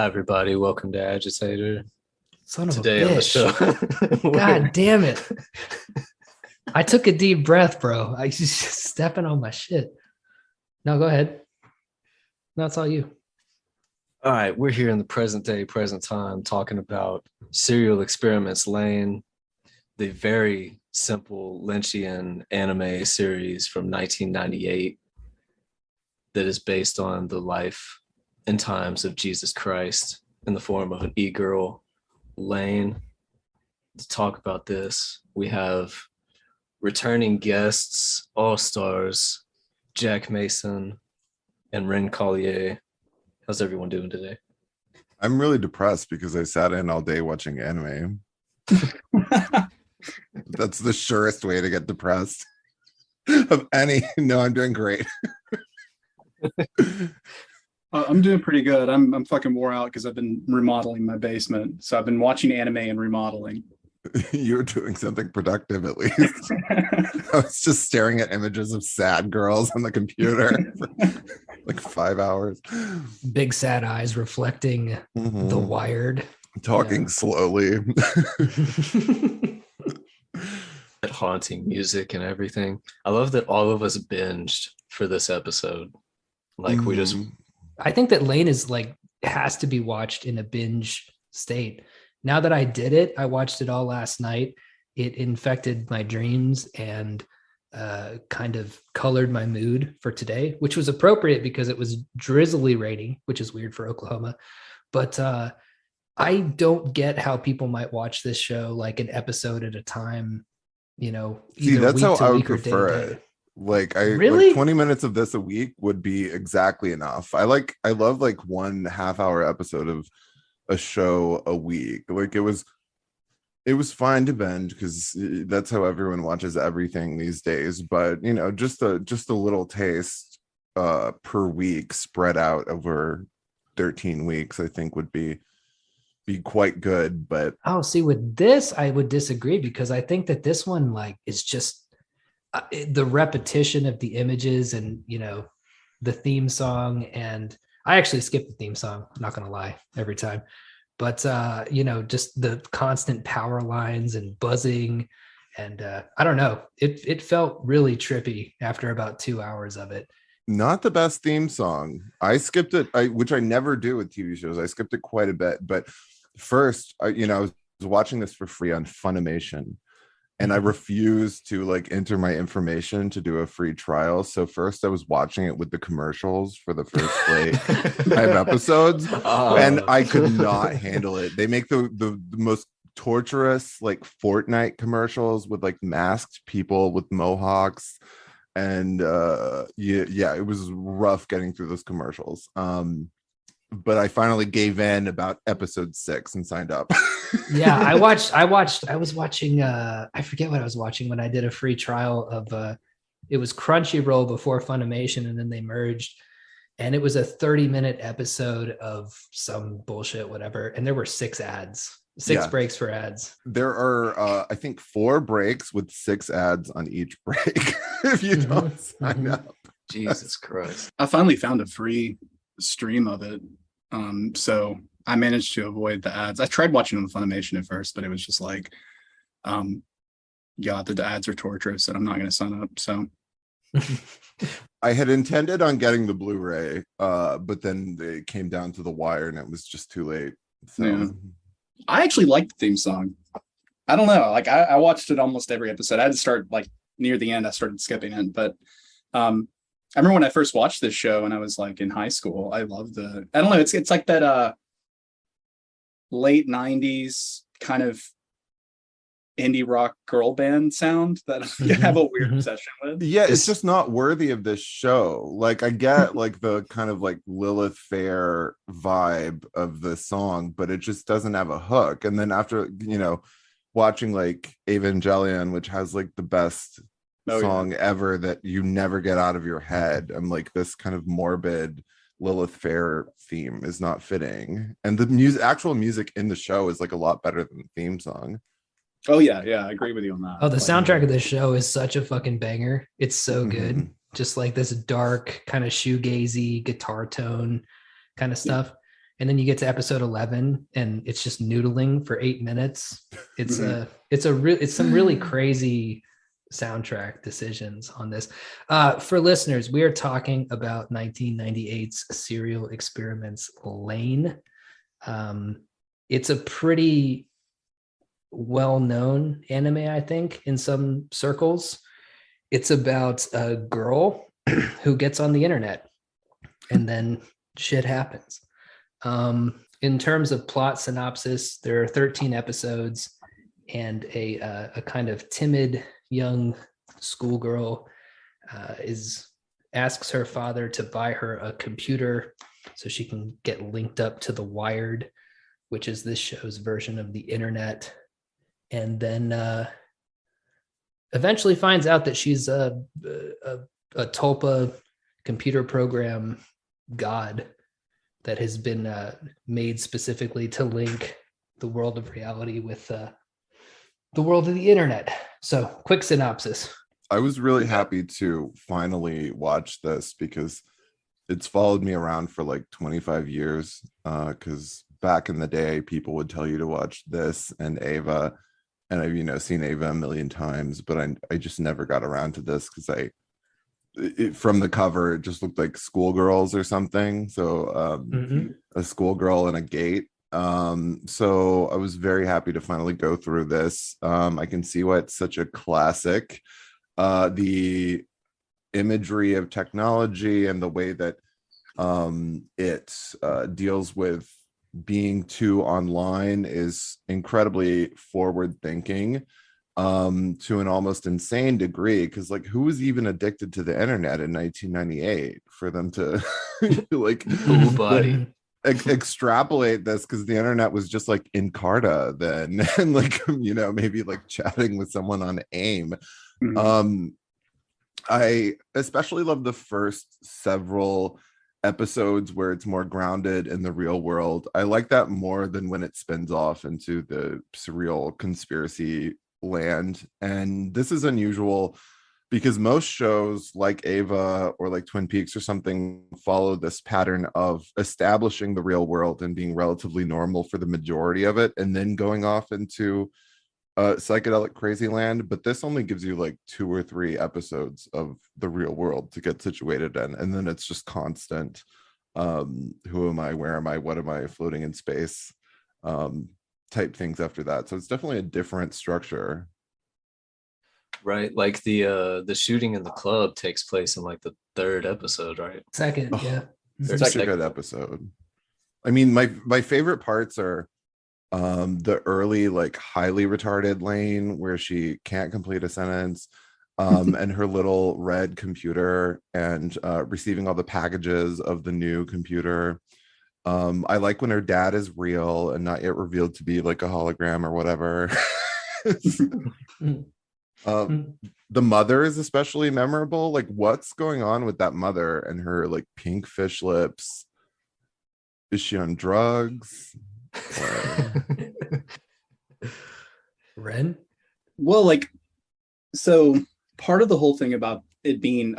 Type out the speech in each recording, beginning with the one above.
Hi, everybody. Welcome to Agitator. Son of a Today on the bitch. show, God damn it. I took a deep breath, bro. I just stepping on my shit. No, go ahead. No, it's all you. all right, we're here in the present day, present time, talking about serial experiments Lain, the very simple Lynchian anime series from 1998 that is based on the life and times of Jesus Christ in the form of an e-girl, Lain. To talk about this, we have returning guests, all stars, Jack Mason and Wren Collier. How's everyone doing today? I'm really depressed because I sat in all day watching anime. That's the surest way to get depressed of any. No, I'm doing great. I'm doing pretty good. I'm fucking wore out because I've been remodeling my basement. So I've been watching anime and remodeling. You're doing something productive at least. I was just staring at images of sad girls on the computer for like 5 hours. Big sad eyes reflecting the wired. Talking slowly. That haunting music and everything. I love that all of us binged for this episode. Like we just I think that Lain is like has to be watched in a binge state. Now that I did it, I watched it all last night. It infected my dreams and kind of colored my mood for today, which was appropriate because it was drizzly raining, which is weird for Oklahoma. But I don't get how people might watch this show like an episode at a time, you know. See, that's how I would week or prefer day to day. it. Like Really? like 20 minutes of this a week would be exactly enough. I love like 1.5 hour episode of a show a week. Like it was fine to binge because that's how everyone watches everything these days, but you know, just a little taste per week spread out over 13 weeks I think would be quite good. But Oh, see, with this, I would disagree because I think that this one like is just the repetition of the images and the theme song. And I actually skip the theme song, I'm not gonna lie, every time. But just the constant power lines and buzzing, and I don't know, it felt really trippy after about 2 hours of it. not the best theme song. I skipped it, which I never do with TV shows. I skipped it quite a bit. But first, I was watching this for free on Funimation, and I refused to like enter my information to do a free trial. So first I was watching it with the commercials for the first like 5 episodes, and I could not handle it. They make the most torturous like Fortnite commercials with like masked people with mohawks, and yeah, it was rough getting through those commercials. But I finally gave in about episode 6 and signed up. Yeah, I was watching I forget what I was watching when I did a free trial of it was Crunchyroll before Funimation, and then they merged, and it was a 30-minute episode of some bullshit, whatever, and there were 6 ads, 6 breaks for ads. There are I think 4 breaks with 6 ads on each break if you don't sign up. Jesus Christ. I finally found a free stream of it. So I managed to avoid the ads. I tried watching on Funimation at first, but it was just like, the ads are torturous and I'm not going to sign up. So I had intended on getting the Blu-ray, but then they came down to the wire and it was just too late. So yeah. I actually liked the theme song. I don't know. Like I watched it almost every episode. I had to start like near the end. I started skipping it, but I remember when I first watched this show and I was like in high school. I loved I don't know. It's like that late 90s kind of indie rock girl band sound that I have a weird obsession with. Yeah, it's just not worthy of this show. Like I get like the kind of like Lilith Fair vibe of the song, but it just doesn't have a hook. And then after watching like Evangelion, which has like the best song ever that you never get out of your head, I'm like, this kind of morbid Lilith Fair theme is not fitting, and the actual music in the show is like a lot better than the theme song. Oh yeah, I agree with you on that. Oh, the soundtrack of this show is such a fucking banger. It's so good. Just like this dark kind of shoegazy guitar tone kind of stuff. and then you get to episode 11 and it's just noodling for 8 minutes. It's some really crazy soundtrack decisions on this. For listeners, we are talking about 1998's Serial Experiments Lain. It's a pretty well-known anime, I think, in some circles. It's about a girl who gets on the internet and then shit happens. In terms of plot synopsis, there are 13 episodes, and a kind of timid young schoolgirl asks her father to buy her a computer so she can get linked up to the Wired, which is this show's version of the internet, and then eventually finds out that she's a tulpa computer program god that has been made specifically to link the world of reality with the world of the internet. So, quick synopsis. I was really happy to finally watch this because it's followed me around for like 25 years. Because back in the day, people would tell you to watch this and Ava, and I've seen Ava a million times, but I just never got around to this because from the cover it just looked like schoolgirls or something. So a schoolgirl in a gate. So I was very happy to finally go through this. I can see why it's such a classic. The imagery of technology and the way that it deals with being too online is incredibly forward thinking, to an almost insane degree, because like who was even addicted to the internet in 1998 for them to like Nobody. extrapolate this, because the internet was just like Encarta then, and like maybe like chatting with someone on AIM. I especially love the first several episodes where it's more grounded in the real world. I like that more than when it spins off into the surreal conspiracy land. And this is unusual because most shows like Ava or like Twin Peaks or something follow this pattern of establishing the real world and being relatively normal for the majority of it, and then going off into psychedelic crazy land. But this only gives you like 2 or 3 episodes of the real world to get situated in, and then it's just constant who am I, where am I, what am I, floating in space type things after that. So it's definitely a different structure, Right, like the shooting in the club takes place in like the 3rd episode, right? Second. Yeah. It's such a good episode. I mean, my favorite parts are the early like highly retarded Lain where she can't complete a sentence, and her little red computer, and receiving all the packages of the new computer. I like when her dad is real and not yet revealed to be like a hologram or whatever. The mother is especially memorable. Like, what's going on with that mother and her like pink fish lips? Is she on drugs? Wren? Well, like, so part of the whole thing about it being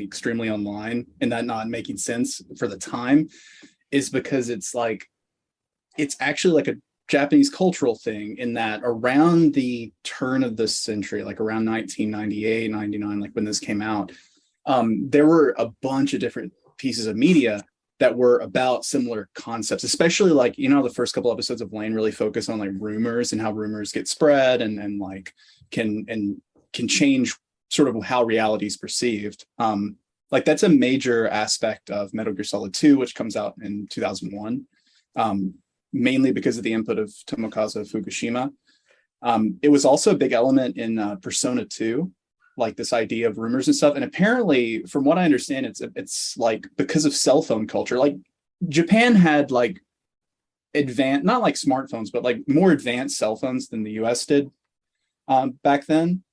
extremely online and that not making sense for the time is because it's actually like a Japanese cultural thing, in that around the turn of the century, like around 1998, 99, like when this came out, there were a bunch of different pieces of media that were about similar concepts, especially like, the first couple episodes of Lain really focus on like rumors and how rumors get spread and like can change sort of how reality is perceived. Like that's a major aspect of Metal Gear Solid 2, which comes out in 2001, mainly because of the input of Tomokazu Fukushima. It was also a big element in Persona 2, like this idea of rumors and stuff. And apparently, from what I understand, it's like because of cell phone culture, like Japan had like advanced, not like smartphones, but like more advanced cell phones than the US did back then.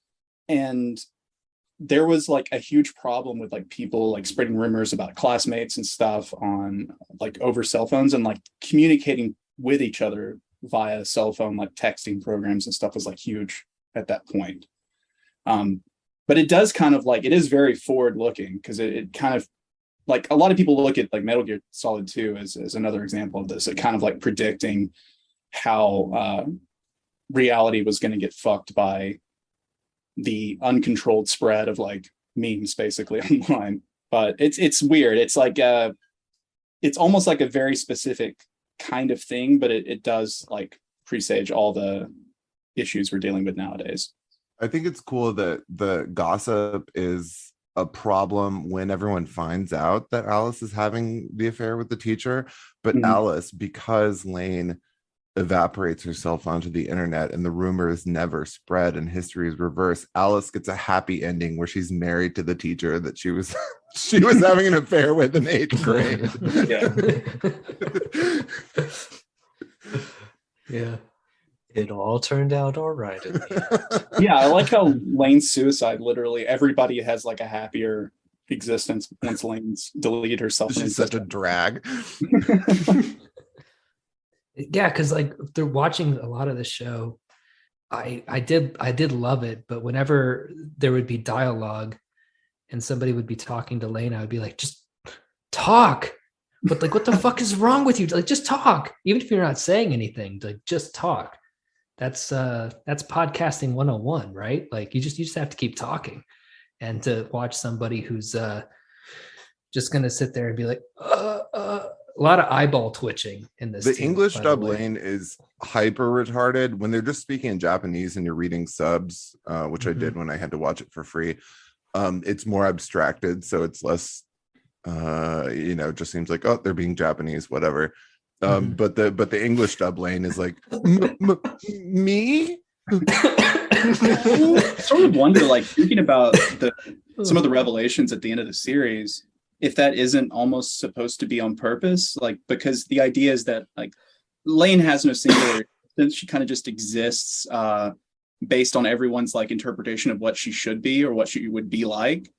And there was like a huge problem with like people like spreading rumors about classmates and stuff on like over cell phones, and like communicating with each other via cell phone, like texting programs and stuff was like huge at that point. But it does kind of like, it is very forward looking because it kind of like a lot of people look at like Metal Gear Solid 2 as another example of this, it kind of like predicting how reality was going to get fucked by the uncontrolled spread of like memes basically online. But it's weird. It's like it's almost like a very specific kind of thing, but it does like presage all the issues we're dealing with nowadays. I think it's cool that the gossip is a problem when everyone finds out that Alice is having the affair with the teacher, but Alice, because Lain evaporates herself onto the internet and the rumors never spread and history is reversed, Alice gets a happy ending where she's married to the teacher that she was having an affair with in 8th grade. Yeah. It all turned out all right. Yeah, I like how Lain's suicide, literally everybody has like a happier existence once Lain's deleted herself. She's such a drag. Yeah, because like they're watching a lot of the show. I did love it, but whenever there would be dialogue and somebody would be talking to Lain, I would be like, just talk. But like, what the fuck is wrong with you? Like, just talk. Even if you're not saying anything, like just talk. That's podcasting 101, right? Like you just have to keep talking. And to watch somebody who's just gonna sit there and be like, a lot of eyeball twitching in this. The English dub Lain is hyper retarded when they're just speaking in Japanese and you're reading subs, which I did when I had to watch it for free. It's more abstracted, so it's less just seems like, oh, they're being Japanese, whatever. But the English dub Lain is like, me? I sort of wonder, like thinking about some of the revelations at the end of the series, if that isn't almost supposed to be on purpose, like because the idea is that like Lain has no singular existence, she kind of just exists based on everyone's like interpretation of what she should be or what she would be like.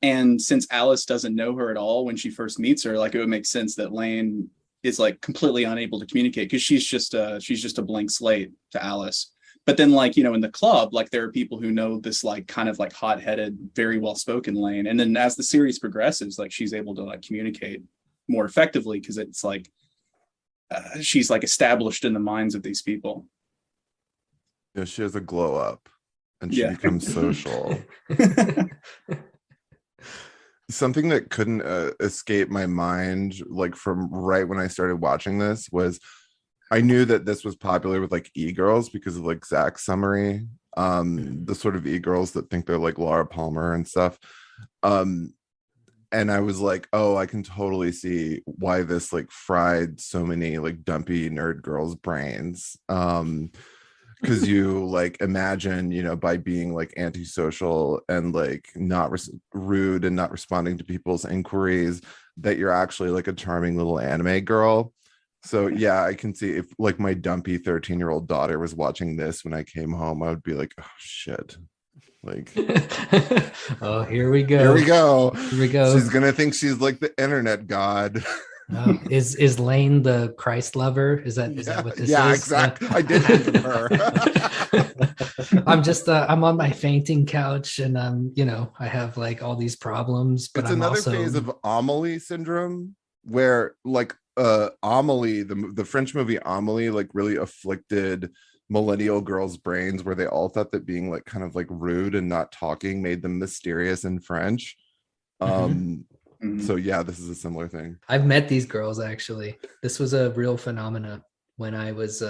And since Alice doesn't know her at all when she first meets her, like it would make sense that Lain is like completely unable to communicate because she's just a blank slate to Alice. But then like, in the club, like there are people who know this like kind of like hot-headed, very well-spoken Lain. And then as the series progresses, like she's able to like communicate more effectively because it's like she's like established in the minds of these people. Yeah, she has a glow up and she becomes social. Something that couldn't escape my mind, like from right when I started watching this, was I knew that this was popular with like e-girls because of like Zach's summary, the sort of e-girls that think they're like Laura Palmer and stuff. And I was like, oh, I can totally see why this like fried so many like dumpy nerd girls' brains. Because you like imagine, by being like antisocial and like not rude and not responding to people's inquiries, that you're actually like a charming little anime girl. So yeah, I can see if like my dumpy 13-year-old daughter was watching this when I came home, I would be like, oh shit. Like, oh, here we go. Here we go. Here we go. She's gonna think she's like the internet god. Is Lain the Christ lover? Is that what this is? Yeah, exactly. I did think of her. I'm on my fainting couch and I have like all these problems. But it's I'm another also... phase of Amelie syndrome where like Amelie, the French movie Amelie, like really afflicted millennial girls' brains where they all thought that being like kind of like rude and not talking made them mysterious in French. So yeah, this is a similar thing. I've met these girls actually. This was a real phenomena when I was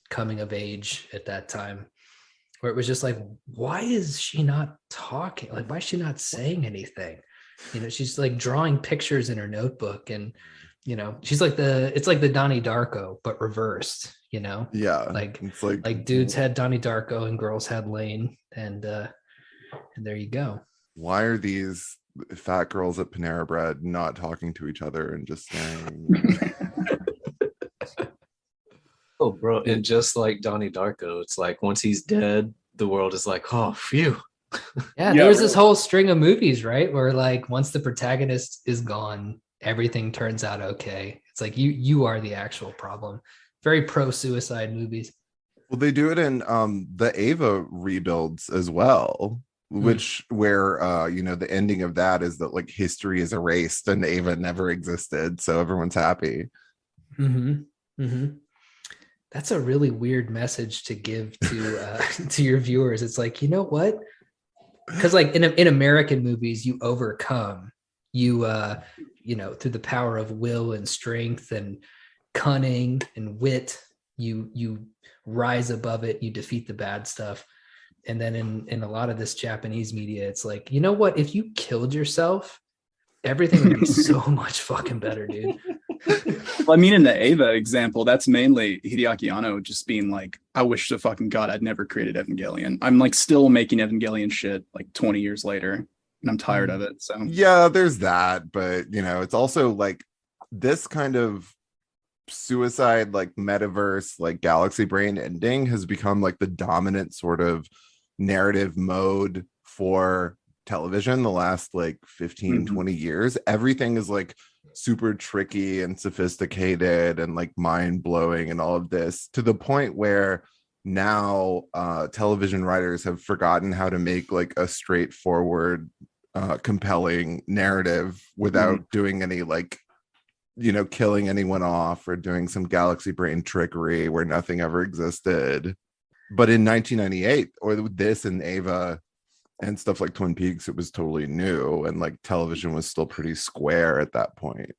coming of age at that time, where it was just like, why is she not talking? Like, why is she not saying anything? She's like drawing pictures in her notebook and she's like it's like the Donnie Darko but reversed. Yeah, like it's like dudes had Donnie Darko and girls had Lain, and there you go. Why are these fat girls at Panera Bread not talking to each other and just saying Oh bro, and just like Donnie Darko, it's like once he's dead, the world is like, oh phew. Yeah, there was this whole string of movies, right, where like once the protagonist is gone, everything turns out okay. It's like you are the actual problem. Very pro-suicide movies. Well, they do it in the Ava rebuilds as well. which where the ending of that is that like history is erased and Ava never existed, so everyone's happy. That's a really weird message to give to to your viewers. It's like, you know what, because like in American movies, you overcome, you through the power of will and strength and cunning and wit, you rise above it, you defeat the bad stuff. And then in a lot of this Japanese media, it's like, you know what? If you killed yourself, everything would be so much fucking better, dude. Well, I mean, in the Ava example, that's mainly Hideaki Anno just being like, I wish to fucking God I'd never created Evangelion. I'm like still making Evangelion shit like 20 years later, and I'm tired of it. So yeah, there's that, but it's also like this kind of suicide, like metaverse, like galaxy brain ending has become like the dominant sort of narrative mode for television the last like 15 20 years. Everything is like super tricky and sophisticated and like mind-blowing and all of this, to the point where now television writers have forgotten how to make like a straightforward compelling narrative without doing any like killing anyone off or doing some galaxy brain trickery where nothing ever existed. But in 1998, or with this and Ava and stuff like Twin Peaks, it was totally new, and like television was still pretty square at that point.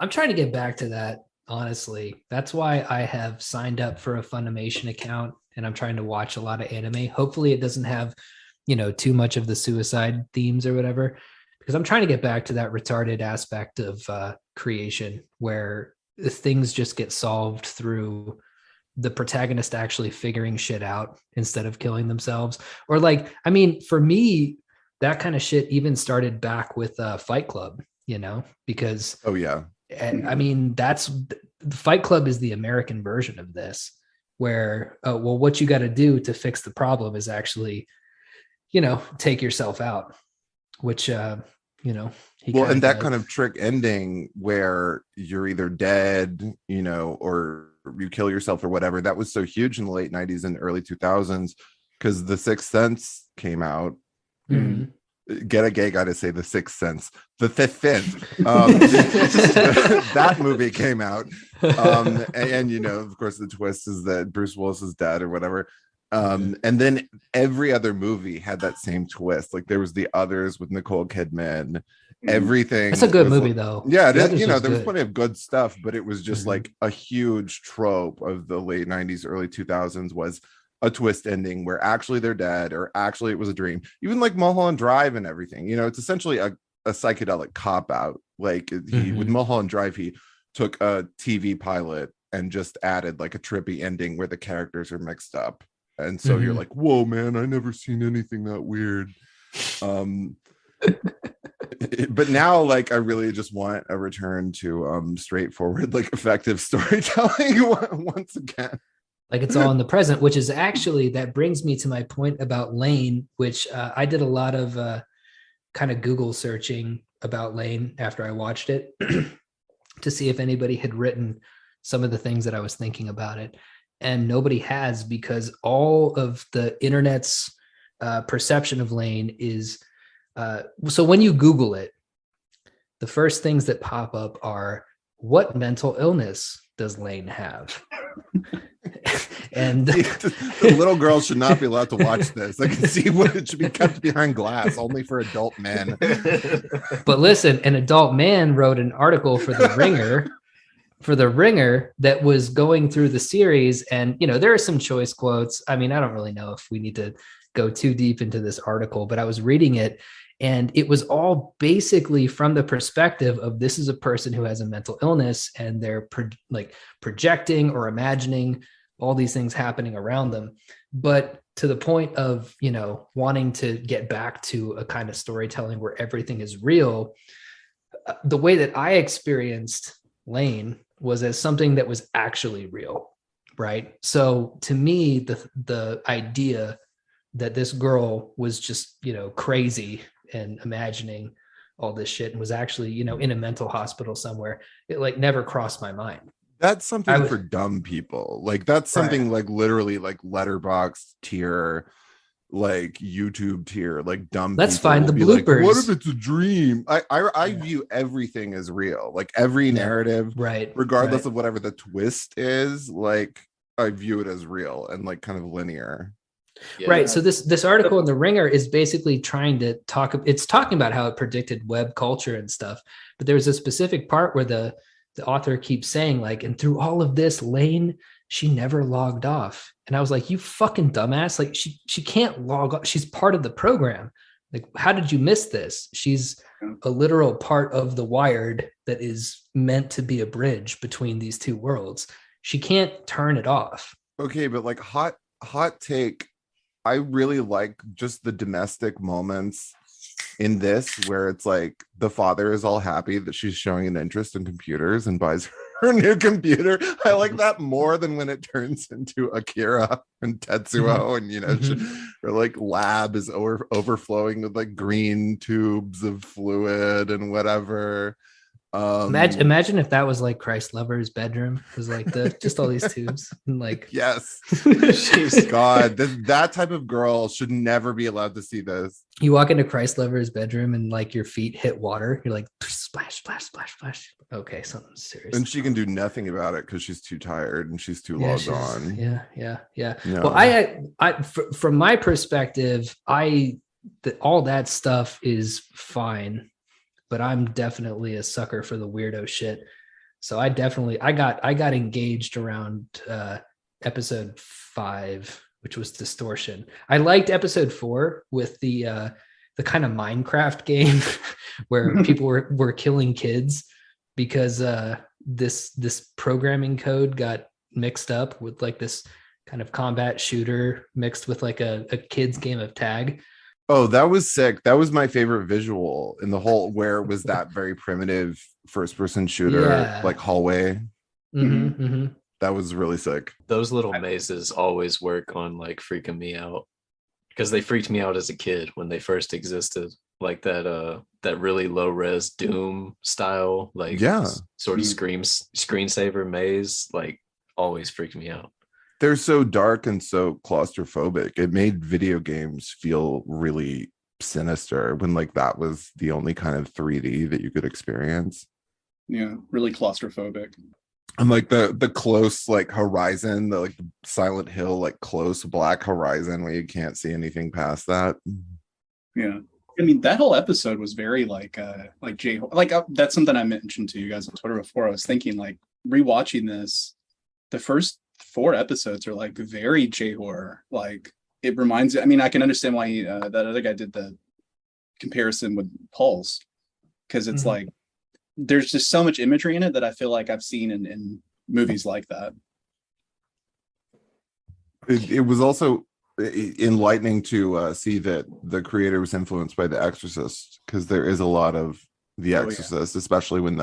I'm trying to get back to that, honestly. That's why I have signed up for a Funimation account, and I'm trying to watch a lot of anime. Hopefully it doesn't have, too much of the suicide themes or whatever, because I'm trying to get back to that retarded aspect of creation where things just get solved through the protagonist actually figuring shit out instead of killing themselves. Or like, I mean, for me, that kind of shit even started back with Fight Club, because I mean, that's Fight Club is the American version of this, where what you got to do to fix the problem is actually take yourself out, which and that kind of trick ending where you're either dead or you kill yourself or whatever, that was so huge in the late 90s and early 2000s because The Sixth Sense came out. Get a gay guy to say The Sixth Sense, The Fifth Sense. That movie came out, and of course the twist is that Bruce Willis is dead or whatever. And then every other movie had that same twist. Like there was The Others with Nicole Kidman. Everything. That's a good movie, though. Yeah, there was plenty of good stuff, but it was just like a huge trope of the late 90s, early 2000s was a twist ending where actually they're dead or actually it was a dream. Even like Mulholland Drive and everything. It's essentially a psychedelic cop out. Like with Mulholland Drive, he took a TV pilot and just added like a trippy ending where the characters are mixed up. And so you're like, whoa, man, I never seen anything that weird. But now, like, I really just want a return to straightforward, like, effective storytelling once again. Like it's all in the present, which is actually, that brings me to my point about Lain, which I did a lot of kind of Google searching about Lain after I watched it to see if anybody had written some of the things that I was thinking about it. And nobody has, because all of the internet's perception of Lain is, so when you Google it, the first things that pop up are, what mental illness does Lain have? And the little girls should not be allowed to watch this. I can see what it should be kept behind glass, only for adult men. But listen, an adult man wrote an article for The Ringer that was going through the series, and there are some choice quotes. I mean, I don't really know if we need to go too deep into this article, but I was reading it, and it was all basically from the perspective of, this is a person who has a mental illness and they're projecting or imagining all these things happening around them. But to the point of, wanting to get back to a kind of storytelling where everything is real, the way that I experienced Lain was as something that was actually real, right? So to me, the idea that this girl was just, crazy and imagining all this shit and was actually, in a mental hospital somewhere, it like never crossed my mind. That's something for dumb people. Like that's something like literally like letterbox tier, like YouTube tier, like dumb Let's people find will the be like, bloopers. what if it's a dream? I Yeah. view everything as real, like every narrative, Right. regardless right. of whatever the twist is, like I view it as real and like kind of linear. Yeah. Right. So this article in the Ringer is basically trying to it's talking about how it predicted web culture and stuff. But there was a specific part where the author keeps saying like, and through all of this, Lain, she never logged off. And I was like, you fucking dumbass. Like she can't log off. She's part of the program. Like, how did you miss this? She's a literal part of the Wired that is meant to be a bridge between these two worlds. She can't turn it off. Okay, but like hot take, I really like just the domestic moments in this where it's like the father is all happy that she's showing an interest in computers and buys her new computer. I like that more than when it turns into Akira and Tetsuo and, you know, her like lab is overflowing with like green tubes of fluid and whatever. Imagine if that was like Christ Lover's bedroom. It was like just all these tubes and like yes. God, that type of girl should never be allowed to see this. You walk into Christ Lover's bedroom and like your feet hit water. You're like splash, splash, splash, splash. Okay, something serious. And she can do nothing about it because she's too tired and she's too logged on. Yeah. No. Well, I from my perspective, all that stuff is fine. But I'm definitely a sucker for the weirdo shit. So I got engaged around episode 5, which was Distortion. I liked episode 4 with the kind of Minecraft game where people were killing kids because this programming code got mixed up with like this kind of combat shooter mixed with like a kid's game of tag. Oh, that was sick. That was my favorite visual in the whole, where it was that very primitive first person shooter, like hallway. That was really sick. Those little mazes always work on like freaking me out because they freaked me out as a kid when they first existed. Like that really low res Doom style, like sort of screensaver maze, like always freaked me out. They're so dark and so claustrophobic. It made video games feel really sinister when like that was the only kind of 3D that you could experience. Yeah, really claustrophobic. And like the close like horizon, the like Silent Hill like close black horizon where you can't see anything past that. Yeah. I mean, that whole episode was very like that's something I mentioned to you guys on Twitter before. I was thinking like rewatching this, the first 4 episodes are like very J-horror. Like it reminds you, I mean, I can understand why that other guy did the comparison with Pulse, because it's like there's just so much imagery in it that I feel like I've seen in movies like that. It was also enlightening to see that the creator was influenced by The Exorcist, because there is a lot of The Exorcist, especially when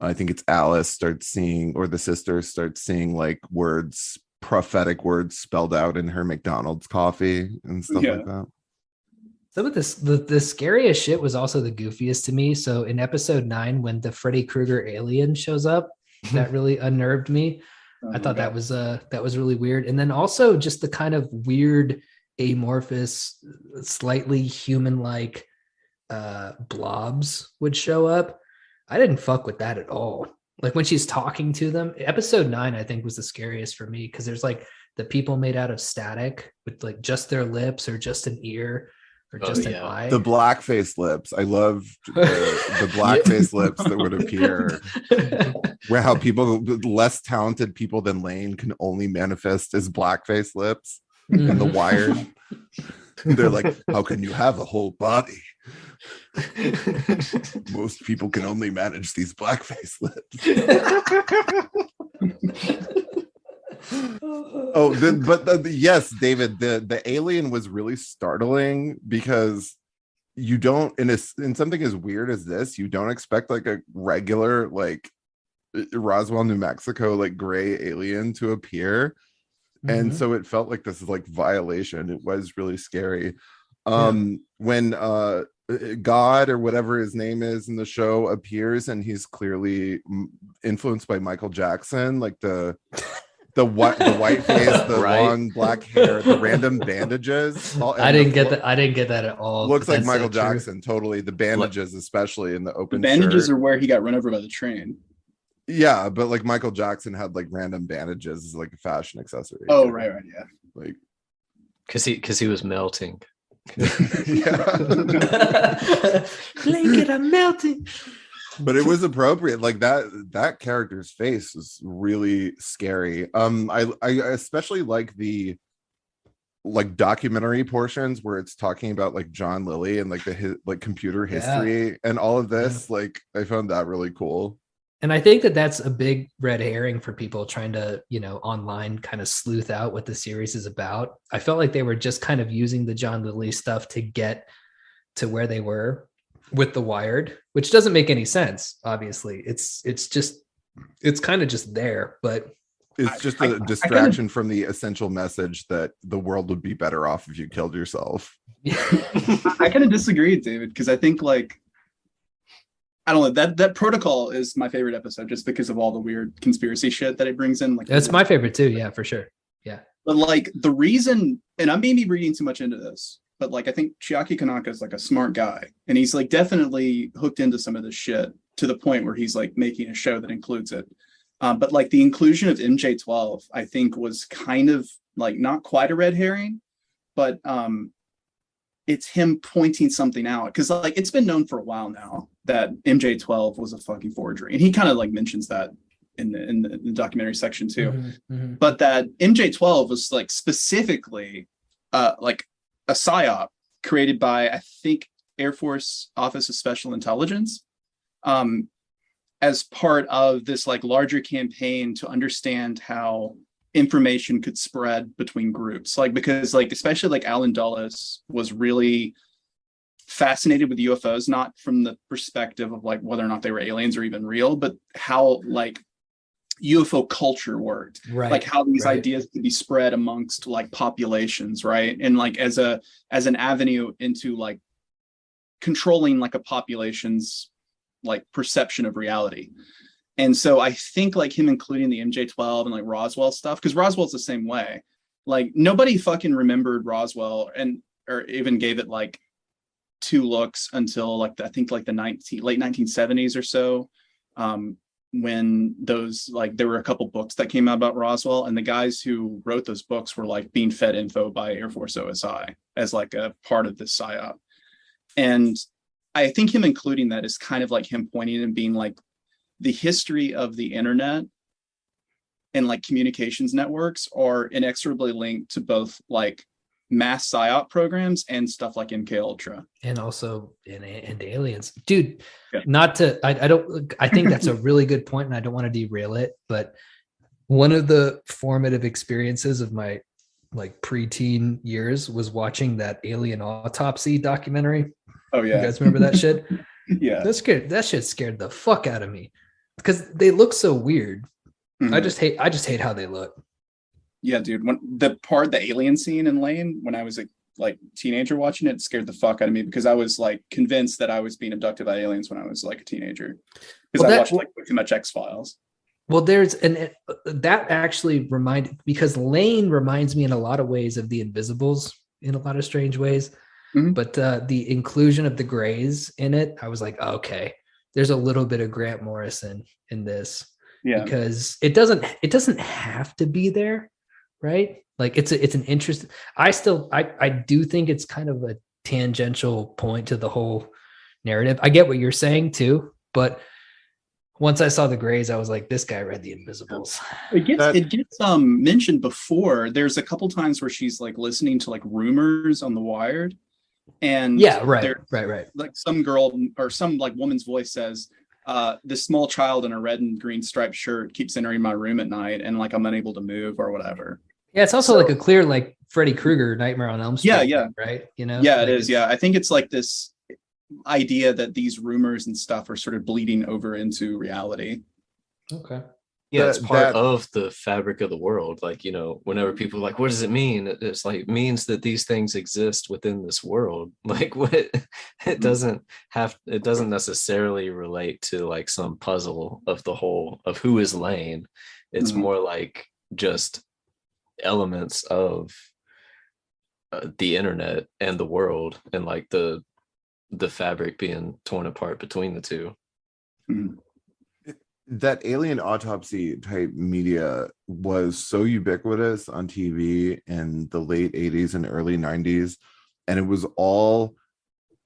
I think it's Alice starts seeing, or the sister starts seeing like words, prophetic words spelled out in her McDonald's coffee and stuff like that. Some of this, the scariest shit was also the goofiest to me. So in episode 9, when the Freddy Krueger alien shows up, that really unnerved me. I thought that was really weird. And then also just the kind of weird, amorphous, slightly human-like blobs would show up. I didn't fuck with that at all. Like when she's talking to them, episode 9, I think was the scariest for me, because there's like the people made out of static with like just their lips or just an ear or just an eye. The blackface lips. I love the blackface lips that would appear. Where how people, less talented people than Lain, can only manifest as blackface lips in The Wired. They're like, how can you have a whole body? Most people can only manage these blackface lips. Yes, David, the alien was really startling, because you don't, in something as weird as this, you don't expect like a regular like Roswell, New Mexico like gray alien to appear. And so it felt like this is like violation. It was really scary. When God, or whatever his name is in the show, appears, and he's clearly influenced by Michael Jackson, like the The white face, the Right. long black hair, the random bandages. I didn't get that. I didn't get that at all. Looks but like that's Michael so true. Jackson. Totally. The bandages, especially in the The open bandages shirt. are where he got run over by the train. Yeah, but like Michael Jackson had like random bandages as like a fashion accessory. Oh, right, yeah. Like, because he was melting. yeah. Blanket, I'm melting. But it was appropriate. Like that character's face was really scary. I especially like the like documentary portions where it's talking about like John Lilly and like like computer history and all of this. Like I found that really cool. And I think that that's a big red herring for people trying to, online kind of sleuth out what the series is about. I felt like they were just kind of using the John Lilly stuff to get to where they were with The Wired, which doesn't make any sense. Obviously, it's kind of just there, but it's just a distraction from the essential message that the world would be better off if you killed yourself. I kind of disagree, David, because I think like, I don't know, that protocol is my favorite episode just because of all the weird conspiracy shit that it brings in. Like that's my favorite too. Yeah, for sure. Yeah. But like the reason, and I may be reading too much into this, but like I think Chiaki Kanaka is like a smart guy, and he's like definitely hooked into some of this shit to the point where he's like making a show that includes it. But like the inclusion of MJ12, I think was kind of like not quite a red herring, but it's him pointing something out, because like it's been known for a while now that MJ12 was a fucking forgery, and he kind of like mentions that in the documentary section too. Mm-hmm. But that MJ12 was like specifically like a psyop created by, I think, Air Force Office of Special Intelligence, as part of this like larger campaign to understand how information could spread between groups. Like, because like, especially like Alan Dulles was really fascinated with UFOs, not from the perspective of like whether or not they were aliens or even real, but how like UFO culture worked, right? Like how these ideas could be spread amongst like populations, right? And like as an avenue into like controlling like a population's like perception of reality. And so I think like him including the MJ12 and like Roswell stuff, because Roswell's the same way. Like nobody fucking remembered Roswell or even gave it like two looks until like I think like the late 1970s or so, when those like there were a couple books that came out about Roswell, and the guys who wrote those books were like being fed info by Air Force OSI as like a part of this psyop. And I think him including that is kind of like him pointing and being like, the history of the internet and like communications networks are inexorably linked to both like mass psyop programs and stuff like MK Ultra, and also and aliens, dude. Yeah. Not to, I think that's a really good point, and I don't want to derail it, but one of the formative experiences of my like preteen years was watching that Alien Autopsy documentary. Oh yeah, you guys remember that shit? Yeah, that shit scared the fuck out of me because they look so weird. Mm-hmm. I just hate how they look. Yeah, dude. When the alien scene in Lain, when I was a like teenager watching it, scared the fuck out of me because I was like convinced that I was being abducted by aliens when I was like a teenager, because I watched like too much X-Files. Well, that actually because Lain reminds me in a lot of ways of The Invisibles in a lot of strange ways. Mm-hmm. But the inclusion of the Greys in it, I was like, okay, there's a little bit of Grant Morrison in this. Yeah, because it doesn't have to be there, right? Like it's an interest. I do think it's kind of a tangential point to the whole narrative. I get what you're saying too, but once I saw the Greys, I was like, this guy read The Invisibles. It gets mentioned before. There's a couple times where she's like listening to like rumors on The Wired, and yeah, right. Like some girl or some like woman's voice says, this small child in a red and green striped shirt keeps entering my room at night, and like I'm unable to move or whatever. Yeah, it's also like a clear like Freddy Krueger Nightmare on Elm Street. Yeah, right. You know. Yeah, like it is. Yeah, I think it's like this idea that these rumors and stuff are sort of bleeding over into reality. Okay. Yeah, it's part of the fabric of the world. Like, whenever people are like, what does it mean? It's like, it means that these things exist within this world. Like what it doesn't necessarily relate to like some puzzle of the whole of who is Lain. It's more like just elements of the internet and the world, and like the fabric being torn apart between the two. Mhm. That alien autopsy type media was so ubiquitous on TV in the late 80s and early 90s, and it was all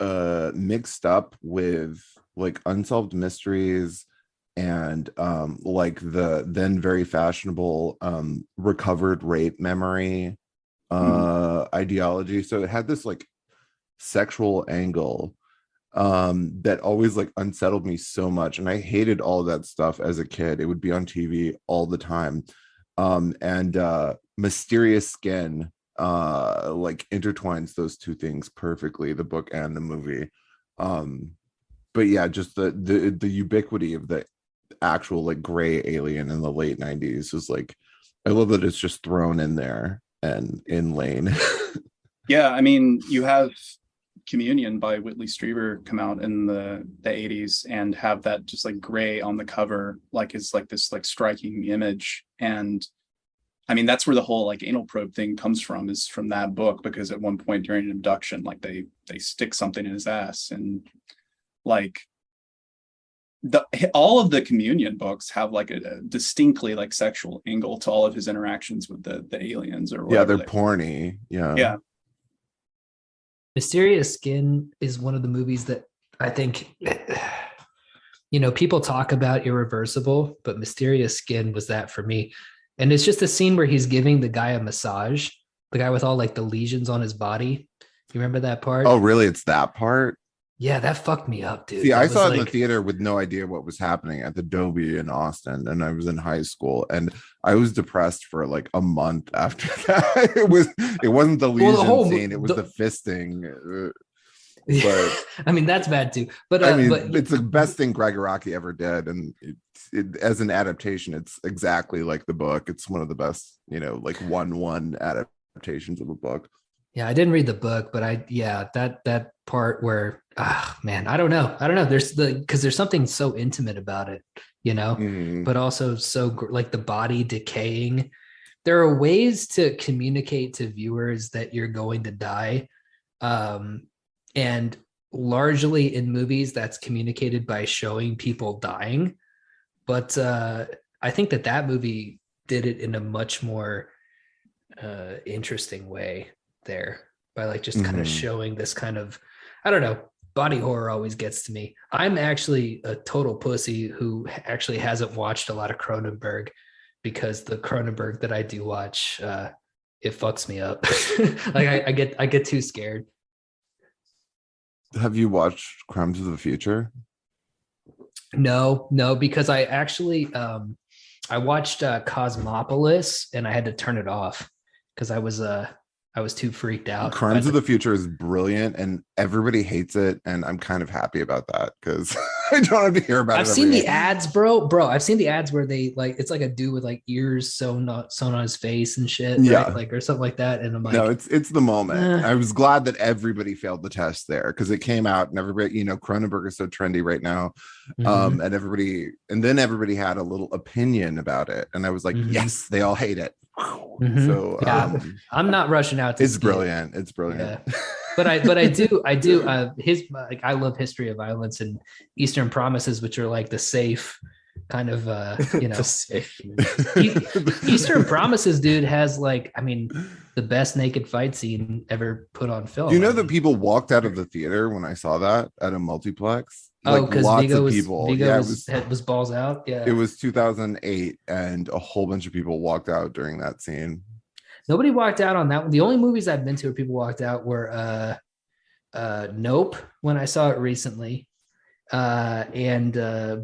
mixed up with like unsolved mysteries and like the then very fashionable recovered rape memory ideology. So it had this like sexual angle that always like unsettled me so much, and I hated all that stuff as a kid. It would be on TV all the time. And Mysterious Skin like intertwines those two things perfectly, the book and the movie. But yeah, just the ubiquity of the actual like gray alien in the late 90s was like, I love that it's just thrown in there and in Lain. Yeah, I mean, you have Communion by Whitley Strieber come out in the 80s and have that just like gray on the cover, like is like this like striking image. And I mean, that's where the whole like anal probe thing comes from, is from that book, because at one point during an abduction, like they stick something in his ass, and like all of the Communion books have like a distinctly like sexual angle to all of his interactions with the aliens or whatever. Yeah, they're porny. Yeah. Mysterious Skin is one of the movies that I think, you know, people talk about Irreversible, but Mysterious Skin was that for me. And it's just a scene where he's giving the guy a massage, the guy with all like the lesions on his body. You remember that part? Oh, really? It's that part? Yeah, that fucked me up, dude. See, That I was saw it in like- the theater with no idea what was happening at the Dolby in Austin, and I was in high school, and I was depressed for like a month after that. It wasn't the lesion scene; it was the fisting. But I mean, that's bad too. But I mean, but it's the best thing Greg Araki ever did, and as an adaptation, it's exactly like the book. It's one of the best, you know, like one adaptations of a book. yeah, I didn't read the book, but that part where, man, I don't know. Because there's something so intimate about it, you know, but also so like the body decaying. There are ways to communicate to viewers that you're going to die. And largely in movies, that's communicated by showing people dying. But I think that movie did it in a much more interesting way there, by like just kind of showing this kind of, I don't know, body horror always gets to me. I'm actually a total pussy who actually hasn't watched a lot of Cronenberg, because the Cronenberg that I do watch, it fucks me up. Like I get too scared. Have you watched Crimes of the Future? No, because I actually I watched Cosmopolis, and I had to turn it off because I was too freaked out. Crimes of the Future is brilliant, and everybody hates it, and I'm kind of happy about that because I don't have to hear about it. I've seen the ads, bro. I've seen the ads where they like, it's like a dude with like ears sewn on his face and shit, right? Yeah, like or something like that. And I'm like, no, it's the moment. I was glad that everybody failed the test there, because it came out and everybody, you know, Cronenberg is so trendy right now, and then everybody had a little opinion about it, and I was like, yes, they all hate it. So yeah, I'm not rushing out to it's see brilliant. It's brilliant. Yeah. But I do his, like, I love History of Violence and Eastern Promises, which are like the safe kind of you know, Eastern Promises, dude, has like, I mean, the best naked fight scene ever put on film. Do you know that people walked out of the theater when I saw that at a multiplex? Oh, because lots Vigo of was, people. Vigo Yeah, was balls out. Yeah, it was 2008, and a whole bunch of people walked out during that scene. Nobody walked out on that one. The only movies I've been to where people walked out were Nope, when I saw it recently, and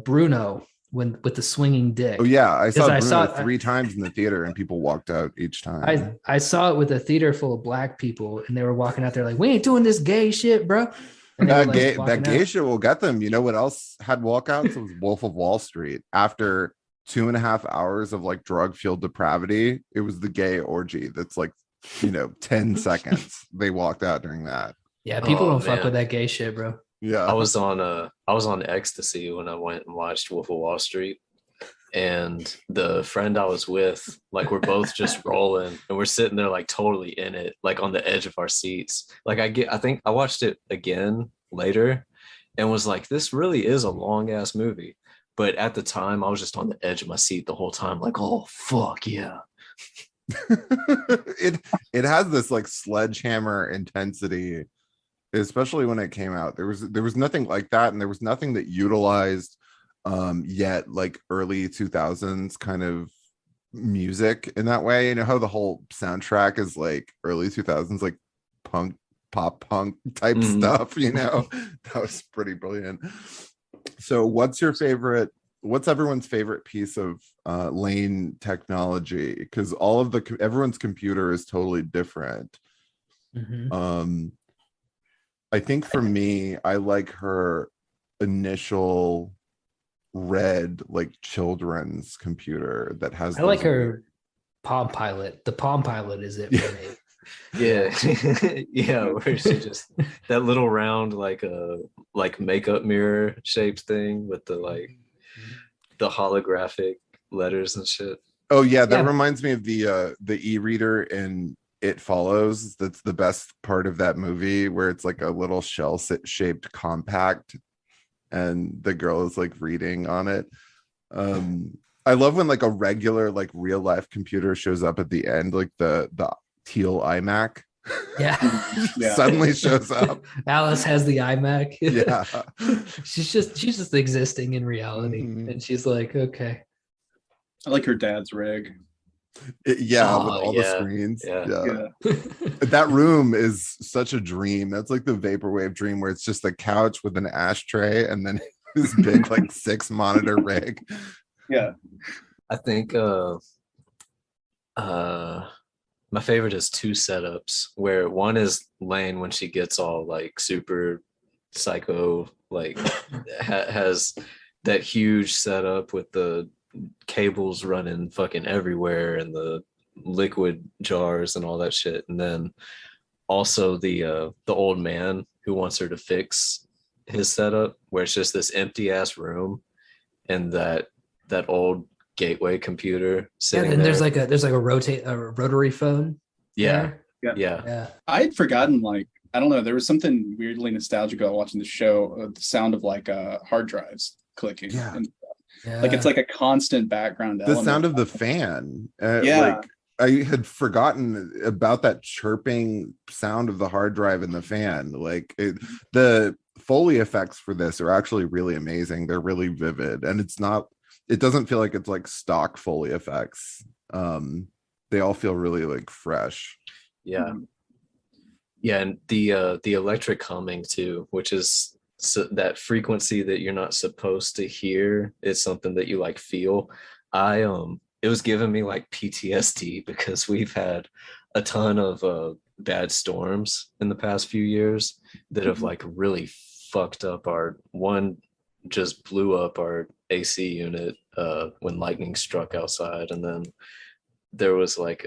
Bruno, with the swinging dick. Oh yeah, I saw Bruno it 3 times in the theater, and people walked out each time. I saw it with a theater full of black people, and they were walking out there like, we ain't doing this gay shit, bro. And That gay shit will get them. You know what else had walkouts? It was Wolf of Wall Street. After 2.5 hours of like drug-fueled depravity, it was the gay orgy that's like, you know, 10 seconds. They walked out during that. Yeah, people don't fuck with that gay shit, bro. Yeah, I was on ecstasy when I went and watched Wolf of Wall Street. and the friend I was with, like we're both just rolling and we're sitting there like totally in it, like on the edge of our seats. Like I think I watched it again later and was like, this really is a long ass movie. But at the time I was just on the edge of my seat the whole time, like, oh fuck yeah. it has this like sledgehammer intensity, especially when it came out. There was nothing like that, and there was nothing that utilized yet like early 2000s kind of music in that way. You know how the whole soundtrack is like early 2000s like punk, pop punk type stuff, you know. That was pretty brilliant. So what's everyone's favorite piece of Lain technology? Because everyone's computer is totally different. I think for me, I like her initial red like children's computer that has I like her Palm Pilot. The Palm Pilot is it for me. Yeah. Yeah, where she just that little round like makeup mirror shaped thing with the holographic letters and shit. Oh yeah, that reminds me of the e-reader in It Follows. That's the best part of that movie, where it's like a little shell shaped compact and the girl is like reading on it. I love when like a regular like real life computer shows up at the end, like the teal iMac. Yeah. Suddenly shows up. Alice has the iMac. Yeah. she's just existing in reality. And she's like, okay. I like her dad's rig. With all the screens. Yeah. That room is such a dream. That's like the vaporwave dream, where it's just a couch with an ashtray and then this big like 6 monitor rig. Yeah. I think my favorite is 2 setups, where one is Lain when she gets all like super psycho, like has that huge setup with the cables running fucking everywhere and the liquid jars and all that shit. And then also the old man who wants her to fix his setup, where it's just this empty ass room and that old gateway computer sitting and there. there's like a rotary phone. Yeah. I had forgotten, like, I don't know, there was something weirdly nostalgic about watching the show, the sound of like hard drives clicking. Like it's like a constant background the element. sound of the fan. Like I had forgotten about that chirping sound of the hard drive and the fan. Like the Foley effects for this are actually really amazing. They're really vivid, and it doesn't feel like it's like stock Foley effects. They all feel really like fresh. Yeah, and the electric humming too, which is that frequency that you're not supposed to hear. It's something that you like feel. It was giving me like PTSD because we've had a ton of bad storms in the past few years that have like really fucked up just blew up our AC unit when lightning struck outside. And then there was like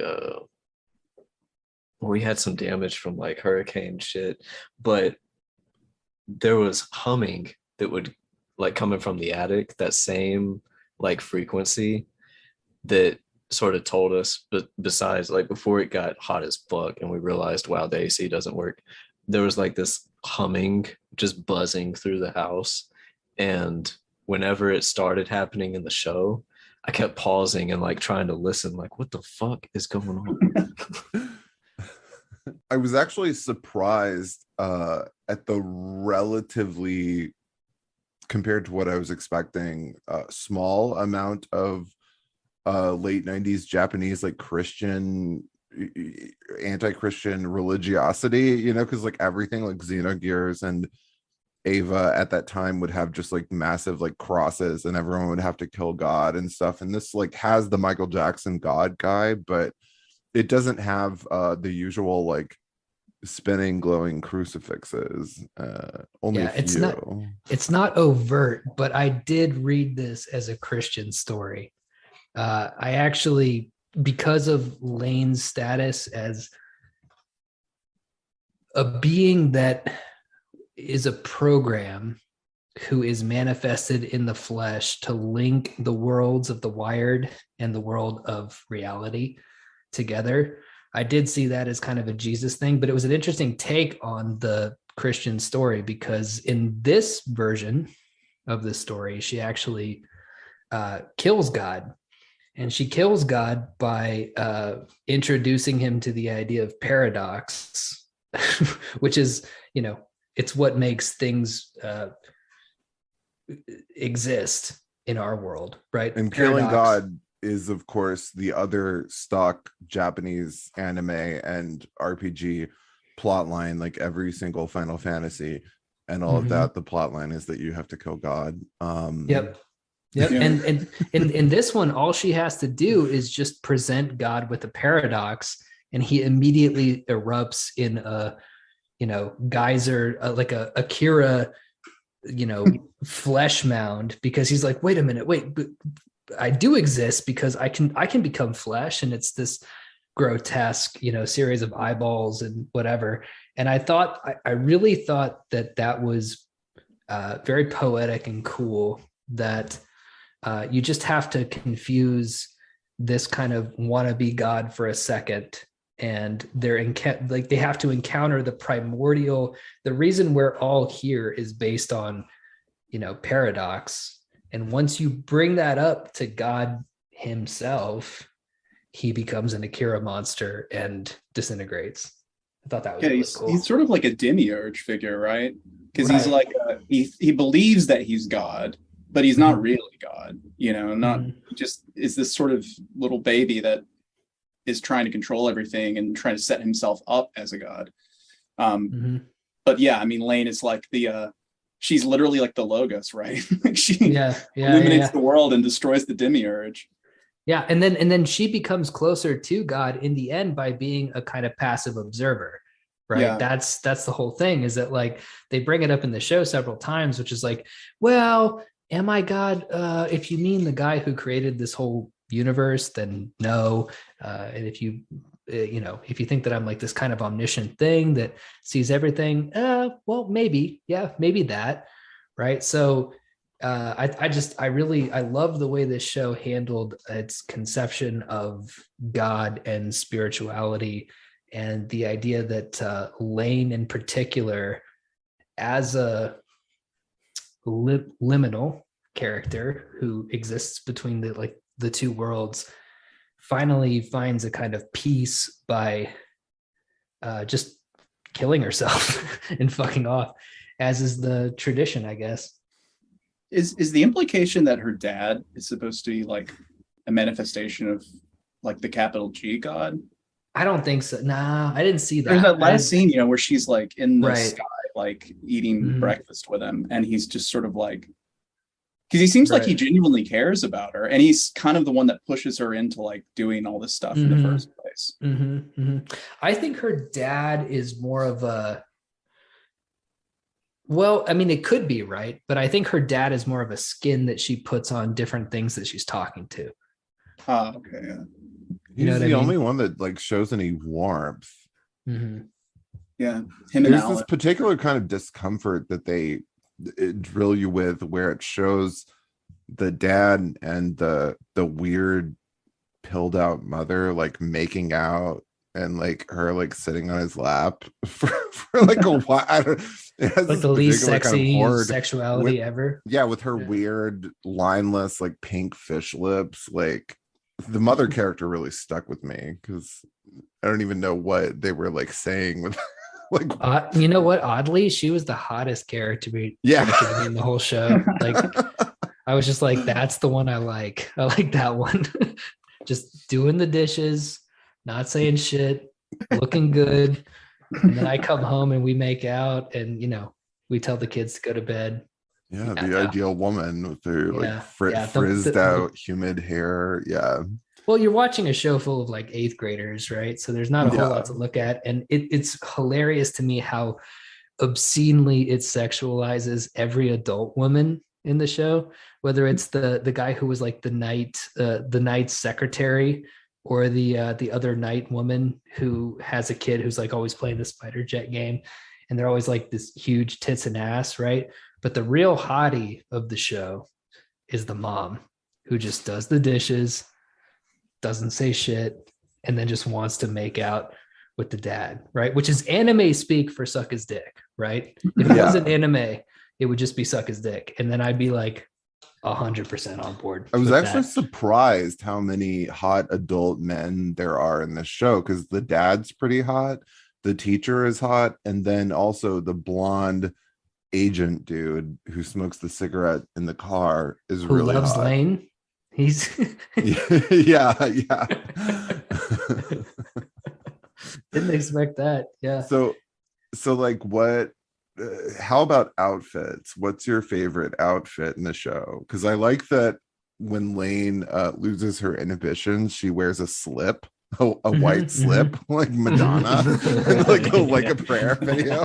we had some damage from like hurricane shit, but there was humming that would like coming from the attic, that same like frequency that sort of told us, but besides like before it got hot as fuck and we realized, wow, the AC doesn't work, there was like this humming just buzzing through the house. And whenever it started happening in the show, I kept pausing and like trying to listen, like what the fuck is going on? I was actually surprised at the relatively, compared to what I was expecting, small amount of late 90s Japanese like Christian, anti-Christian religiosity, you know, because like everything like Xenogears and Ava at that time would have just like massive like crosses and everyone would have to kill God and stuff. And this like has the Michael Jackson God guy, but it doesn't have the usual like spinning glowing crucifixes. Only a few. It's not overt, but I did read this as a Christian story. I actually, because of Lain's status as a being that is a program who is manifested in the flesh to link the worlds of the wired and the world of reality together. I did see that as kind of a Jesus thing, but it was an interesting take on the Christian story, because in this version of the story, she actually kills God. And she kills God by introducing him to the idea of paradox, which is, it's what makes things exist in our world, right? And Paradox. killing God is, of course, the other stock Japanese anime and RPG plot line, like every single Final Fantasy and all of that. The plot line is that you have to kill God. Yep. Yeah. And in this one, all she has to do is just present God with a paradox, and he immediately erupts in a, geyser, like a Akira, flesh mound, because he's like, wait a minute, but I do exist because I can become flesh, and it's this grotesque, series of eyeballs and whatever. And I really thought that was very poetic and cool, that you just have to confuse this kind of wannabe God for a second, and they have to encounter the primordial. The reason we're all here is based on, paradox. And once you bring that up to God himself, he becomes an Akira monster and disintegrates. I thought that was really cool. He's sort of like a demiurge figure, right? Because he's like he believes that he's God, but he's not really God. Just is this sort of little baby that is trying to control everything and trying to set himself up as a God. But yeah, I mean, Lain is like she's literally like the Logos, right? Like she illuminates the world and destroys the demiurge. Yeah, and then she becomes closer to God in the end by being a kind of passive observer, right? Yeah. That's the whole thing, is that like they bring it up in the show several times, which is like, well, am I God? If you mean the guy who created this whole universe, then no. And if you think that I'm like this kind of omniscient thing that sees everything, well, maybe that, right? So I love the way this show handled its conception of God and spirituality, and the idea that Lain in particular, as a liminal character who exists between the two worlds, finally finds a kind of peace by just killing herself and fucking off, as is the tradition, I guess. Is the implication that her dad is supposed to be like a manifestation of like the capital G God? I don't think so. Nah, I didn't see that. There's that last scene, where she's like in the sky, like eating breakfast with him, and he's just sort of like, because he seems like he genuinely cares about her, and he's kind of the one that pushes her into like doing all this stuff in the first place. I think her dad is more of a, well, I mean, it could be, right? But I think her dad is more of a skin that she puts on different things that she's talking to. Okay, yeah. He's the only one that like shows any warmth. Yeah, him and There's Alan. this particular kind of discomfort that they drill you with, where it shows the dad and the weird pilled out mother like making out, and like her like sitting on his lap for like a while. It has like the least sexy kind of sexuality ever. Yeah, with her weird lineless like pink fish lips. Like the mother character really stuck with me, because I don't even know what they were like saying with like you know what, oddly she was the hottest character in the whole show. Like I was just like, that's the one I like that one. Just doing the dishes, not saying shit, looking good, and then I come home and we make out, and we tell the kids to go to bed. The ideal woman with her frizzed out humid hair. Well, you're watching a show full of like 8th graders, right? So there's not a whole lot to look at. And it's hilarious to me how obscenely it sexualizes every adult woman in the show, whether it's the guy who was like the night secretary, or the other night woman who has a kid who's like always playing the spider jet game, and they're always like this huge tits and ass, right? But the real hottie of the show is the mom who just does the dishes, doesn't say shit, and then just wants to make out with the dad, right? Which is anime speak for suck his dick, right? If it wasn't anime, it would just be suck his dick. And then I'd be like 100% on board. I was actually that. surprised how many hot adult men there are in this show, because the dad's pretty hot, the teacher is hot, and then also the blonde agent dude who smokes the cigarette in the car is who really loves hot. Lain. He's yeah. Didn't expect that. Yeah. So like, what how about outfits? What's your favorite outfit in the show? Because I like that when Lain loses her inhibitions, she wears a slip, a white slip, like Madonna, like a prayer video.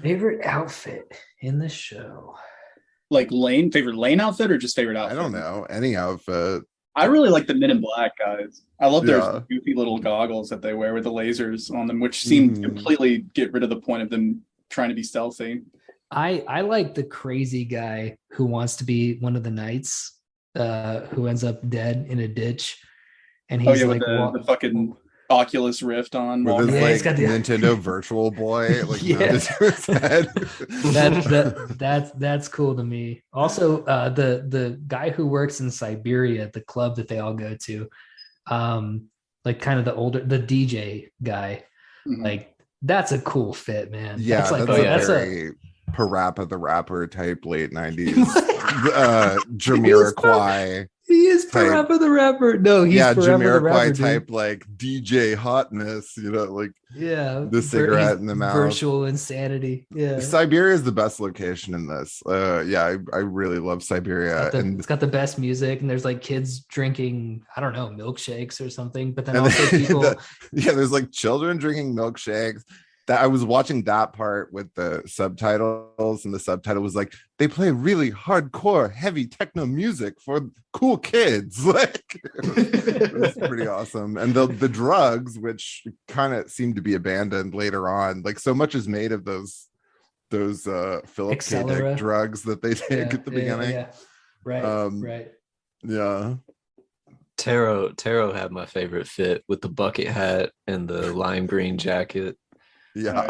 Favorite outfit in the show? Like Lain, favorite Lain outfit or just favorite outfit? I don't know, any outfit. I really like the Men in Black guys. I love their goofy little goggles that they wear with the lasers on them, which seem to completely get rid of the point of them trying to be stealthy. I like the crazy guy who wants to be one of the knights, who ends up dead in a ditch, and he's with the fucking Oculus Rift on, with his he's got the Nintendo Virtual Boy, like mounted to his head. That's cool to me. Also, the guy who works in Siberia, the club that they all go to, like kind of the DJ guy, like that's a cool fit, man. Yeah, that's like that's a Parappa the Rapper type late 90s Jamiroquai. He is Parappa the Rapper. No, he's Jamiroquai type, like DJ hotness, like the cigarette in the mouth, virtual insanity. Yeah, Siberia is the best location in this. I really love Siberia. It's got the best music, and there's like kids drinking, I don't know, milkshakes or something. But then also people, there's like children drinking milkshakes. That I was watching that part with the subtitles, and the subtitle was like, they play really hardcore heavy techno music for cool kids. Like, it was pretty awesome. And the drugs, which kind of seemed to be abandoned later on, like so much is made of those Philip K. Dick drugs that they take at the beginning. Right. Yeah. Taro had my favorite fit with the bucket hat and the lime green jacket. Yeah.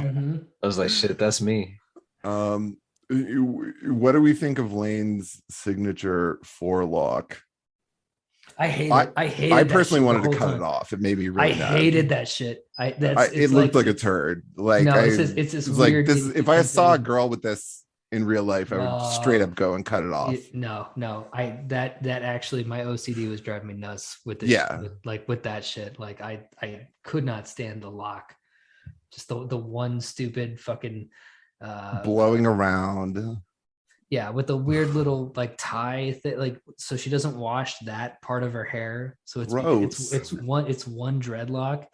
I was like, shit, that's me. What do we think of Lain's signature forelock? I hate it. I personally wanted to cut it off. It made me really mad. Hated that shit. It looked like a turd. Like, no, it's this weird. Like this. If I saw a girl with this in real life, I would straight up go and cut it off. That actually, my OCD was driving me nuts with this. Yeah. With that shit. Like I could not stand the lock. Just the one stupid fucking blowing around. Yeah, with the weird little like tie thing, like so she doesn't wash that part of her hair. So it's one dreadlock.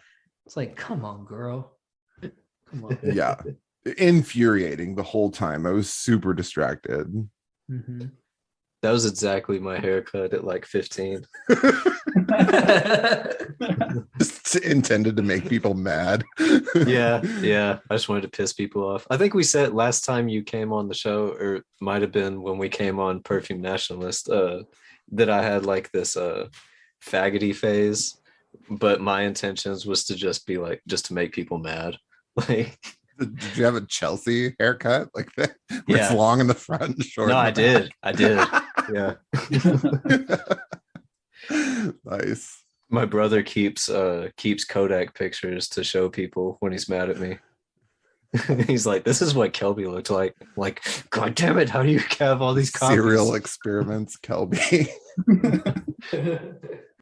It's like, come on, girl. Come on. Yeah. Infuriating the whole time. I was super distracted. That was exactly my haircut at like 15. Just intended to make people mad. yeah I just wanted to piss people off. I think we said last time you came on the show, or it might have been when we came on Perfume Nationalist, that I had like this faggoty phase, but my intentions was to just be like, just to make people mad. Like, did you have a Chelsea haircut like that? It's long in the front and short. No, I did. Yeah. Nice. My brother keeps Kodak pictures to show people when he's mad at me. He's like, this is what Kelby looked like. I'm like, God damn it, how do you have all these copies? Serial experiments, Kelby.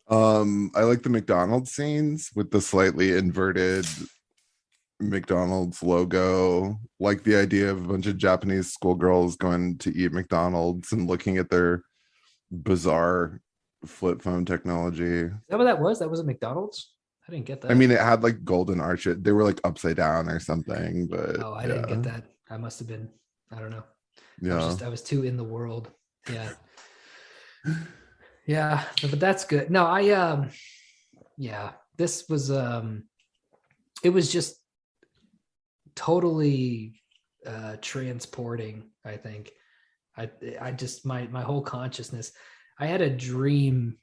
I like the McDonald's scenes with the slightly inverted McDonald's logo. Like the idea of a bunch of Japanese schoolgirls going to eat McDonald's and looking at their bizarre flip phone technology. Is that what that was? That was a McDonald's? I didn't get that. I mean, it had like golden arches. They were like upside down or something, but I didn't get that. I must have been, I don't know. Yeah. I was too in the world. Yeah. Yeah, but that's good. No, this was it was just totally transporting, I think. I just my whole consciousness. I had a dream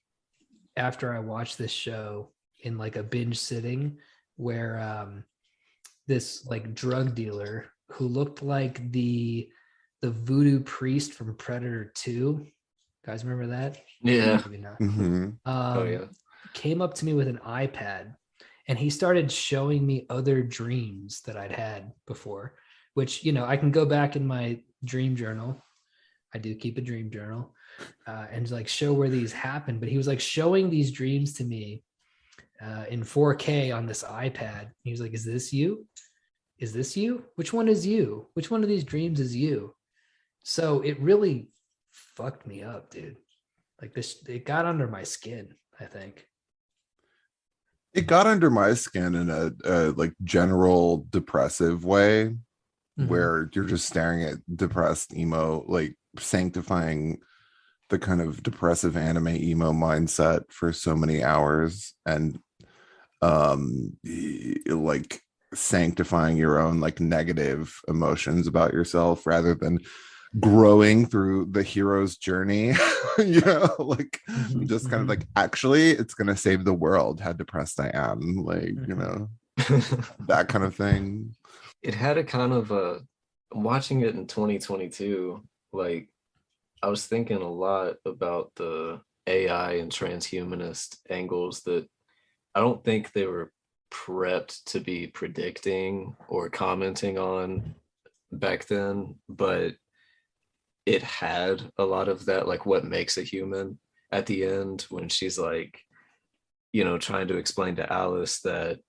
after I watched this show in like a binge sitting where this like drug dealer who looked like the voodoo priest from Predator 2. Guys remember that? Yeah. Maybe not. Oh yeah. Came up to me with an iPad and he started showing me other dreams that I'd had before, which, you know, I can go back in my dream journal. I do keep a dream journal and like show where these happen. But he was like showing these dreams to me in 4K on this iPad. He was like, is this you? Is this you? Which one is you? Which one of these dreams is you? So it really fucked me up, dude. Like this, it got under my skin, I think. It got under my skin in a like general depressive way, where you're just staring at depressed emo, like sanctifying the kind of depressive anime emo mindset for so many hours, and like sanctifying your own like negative emotions about yourself rather than growing through the hero's journey. You know, like just kind of like, actually it's gonna save the world how depressed I am, like, you know, that kind of thing. It had a kind of watching it in 2022, like I was thinking a lot about the AI and transhumanist angles that I don't think they were prepped to be predicting or commenting on back then, but it had a lot of that, like what makes a human at the end when she's like, you know, trying to explain to Alice that,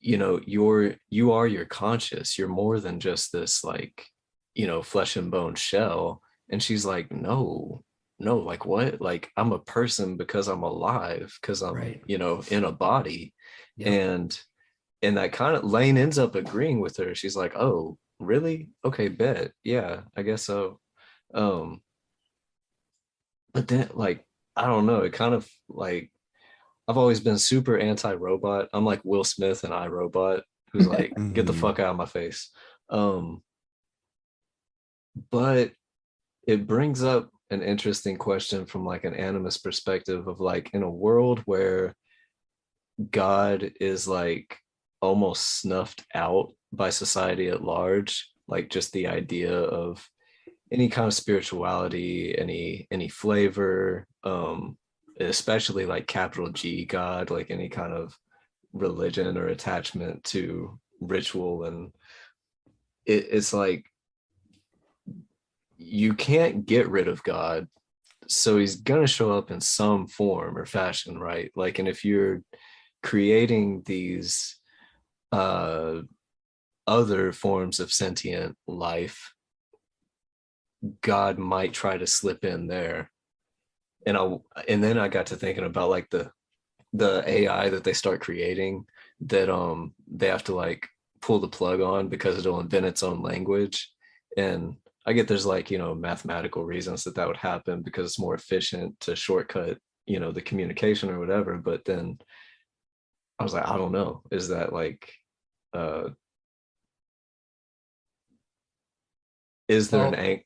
you know, you are your conscious, you're more than just this like, you know, flesh and bone shell. And she's like, no, like what? Like I'm a person because I'm alive, because I'm right, you know, in a body. Yep. And that kind of, Lain ends up agreeing with her. She's like, oh really, okay, bet, yeah, I guess so. But then like, I don't know, it kind of like, I've always been super anti-robot. I'm like Will Smith and iRobot, who's like, get the fuck out of my face. But it brings up an interesting question from like an animist perspective of like, in a world where God is like almost snuffed out by society at large, like just the idea of any kind of spirituality, any flavor, especially like capital G God, like any kind of religion or attachment to ritual, and it's like you can't get rid of God, so he's gonna show up in some form or fashion, right? Like, and if you're creating these other forms of sentient life, God might try to slip in there. And then I got to thinking about like the AI that they start creating, that they have to like pull the plug on because it'll invent its own language. And I get there's like, you know, mathematical reasons that would happen because it's more efficient to shortcut, you know, the communication or whatever. But then I was like, I don't know, is that like is there an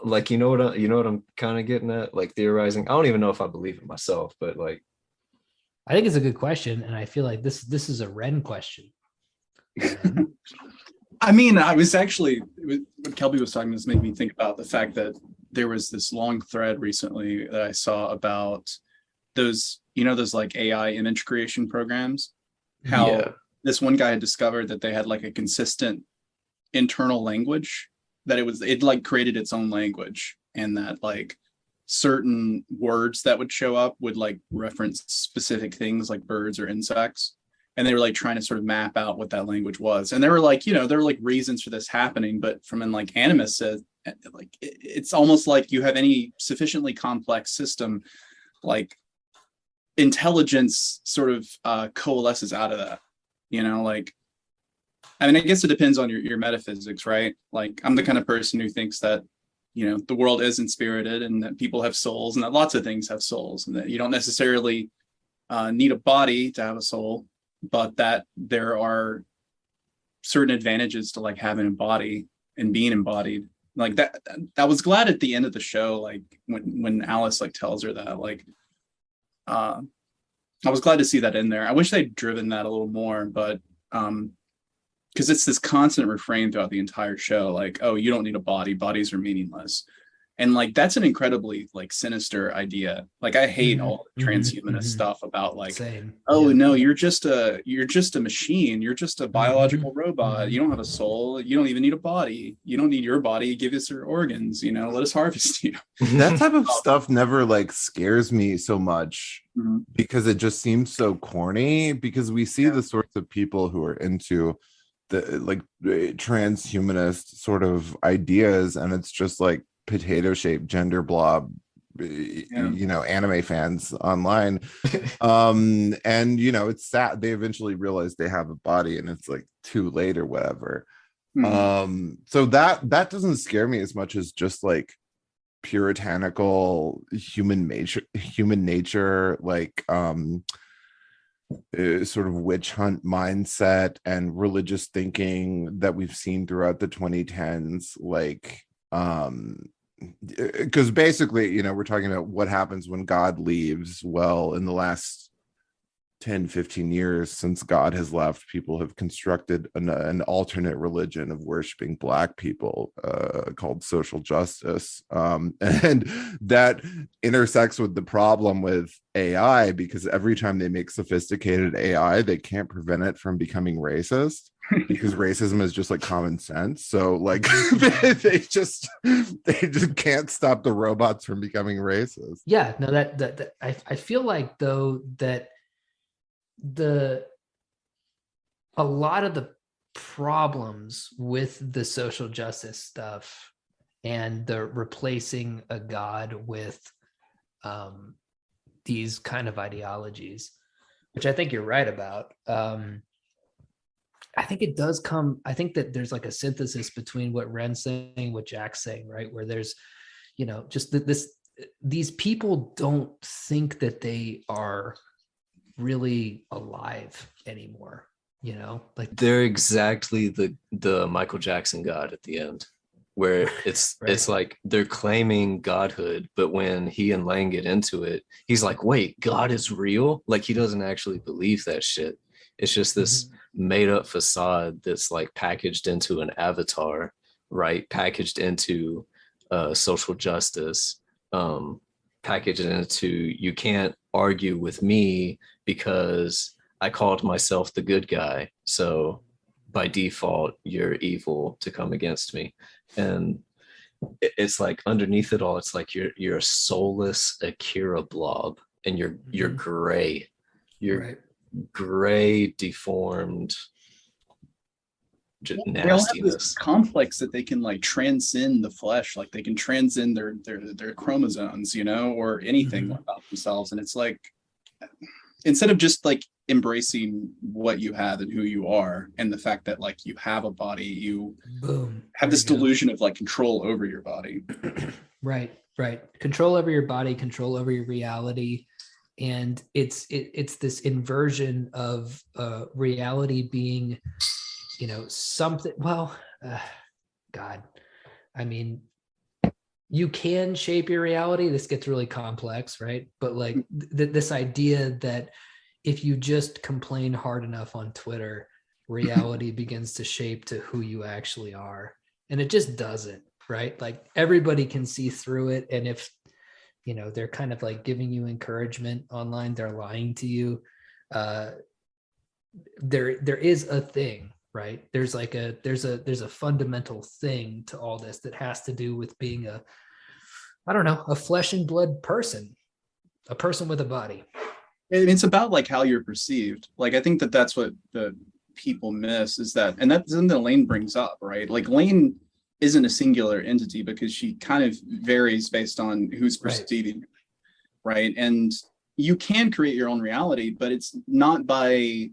like, you know what I'm kind of getting at, like theorizing. I don't even know if I believe it myself, but like, I think it's a good question, and I feel like this is a Wren question. I mean, I was actually, what Kelby was talking, this made me think about the fact that there was this long thread recently that I saw about those, you know, those like AI image creation programs, how this one guy had discovered that they had like a consistent internal language, that it like created its own language, and that like certain words that would show up would like reference specific things like birds or insects. And they were like trying to sort of map out what that language was. And there were like, you know, there were like reasons for this happening, but from an like animist said, like it's almost like you have any sufficiently complex system, like intelligence sort of coalesces out of that, you know, like, I mean, I guess it depends on your metaphysics, right? Like I'm the kind of person who thinks that, you know, the world is inspirited and that people have souls and that lots of things have souls and that you don't necessarily need a body to have a soul, but that there are certain advantages to like having a body and being embodied. Like that, I was glad at the end of the show, like when Alice like tells her that, like, I was glad to see that in there. I wish they'd driven that a little more, but because it's this constant refrain throughout the entire show, like, oh, you don't need a body, bodies are meaningless. And like that's an incredibly like sinister idea. Like I hate all the transhumanist stuff about like, oh no, you're just a machine, you're just a biological robot, you don't have a soul, you don't even need a body, you don't need your body, give us your organs, you know, let us harvest you. That type of stuff never like scares me so much because it just seems so corny, because we see the sorts of people who are into the like transhumanist sort of ideas, and it's just like potato-shaped gender blob, you know, anime fans online. And you know, it's sad they eventually realize they have a body and it's like too late or whatever. So that doesn't scare me as much as just like puritanical human nature, like sort of witch hunt mindset and religious thinking that we've seen throughout the 2010s, like because basically, you know, we're talking about what happens when God leaves. Well, in the last 10-15 years since God has left, people have constructed an alternate religion of worshiping Black people called social justice, and that intersects with the problem with AI, because every time they make sophisticated AI, they can't prevent it from becoming racist, because racism is just like common sense. So like they just can't stop the robots from becoming racist. Yeah, no, that I feel like though that a lot of the problems with the social justice stuff and the replacing a God with these kind of ideologies, which I think you're right about. I think it does come, I think that there's like a synthesis between what Wren's saying, what Jack's saying, right? Where there's, you know, just these people don't think that they are really alive anymore, you know, like they're exactly the Michael Jackson God at the end, where it's right. It's like they're claiming godhood, but when he and Lain get into it, he's like, wait, God is real? Like he doesn't actually believe that shit. It's just this made up facade that's like packaged into an avatar, right? Packaged into social justice, packaged into, you can't argue with me because I called myself the good guy, so by default you're evil to come against me. And it's like underneath it all, it's like you're a soulless Akira blob, and you're gray, you're gray, deformed, just nastiness. They all have this complex that they can like transcend the flesh, like they can transcend their chromosomes, you know, or anything about themselves. And it's like, instead of just like embracing what you have and who you are, and the fact that like you have a body, you have this delusion of like control over your body. Right. Control over your body, control over your reality. And it's this inversion of reality being, you know, something, well, God, I mean, you can shape your reality. This gets really complex, right? But like this idea that if you just complain hard enough on Twitter, reality begins to shape to who you actually are. And it just doesn't, right? Like everybody can see through it. And if, you know, they're kind of like giving you encouragement online, they're lying to you. There is a thing, right? There's a fundamental thing to all this that has to do with being a flesh and blood person, a person with a body. And it's about like how you're perceived. Like, I think that's what the people miss, is that, and that's something that Lain brings up, right? Like Lain isn't a singular entity because she kind of varies based on who's perceiving, right? And you can create your own reality, but it's not by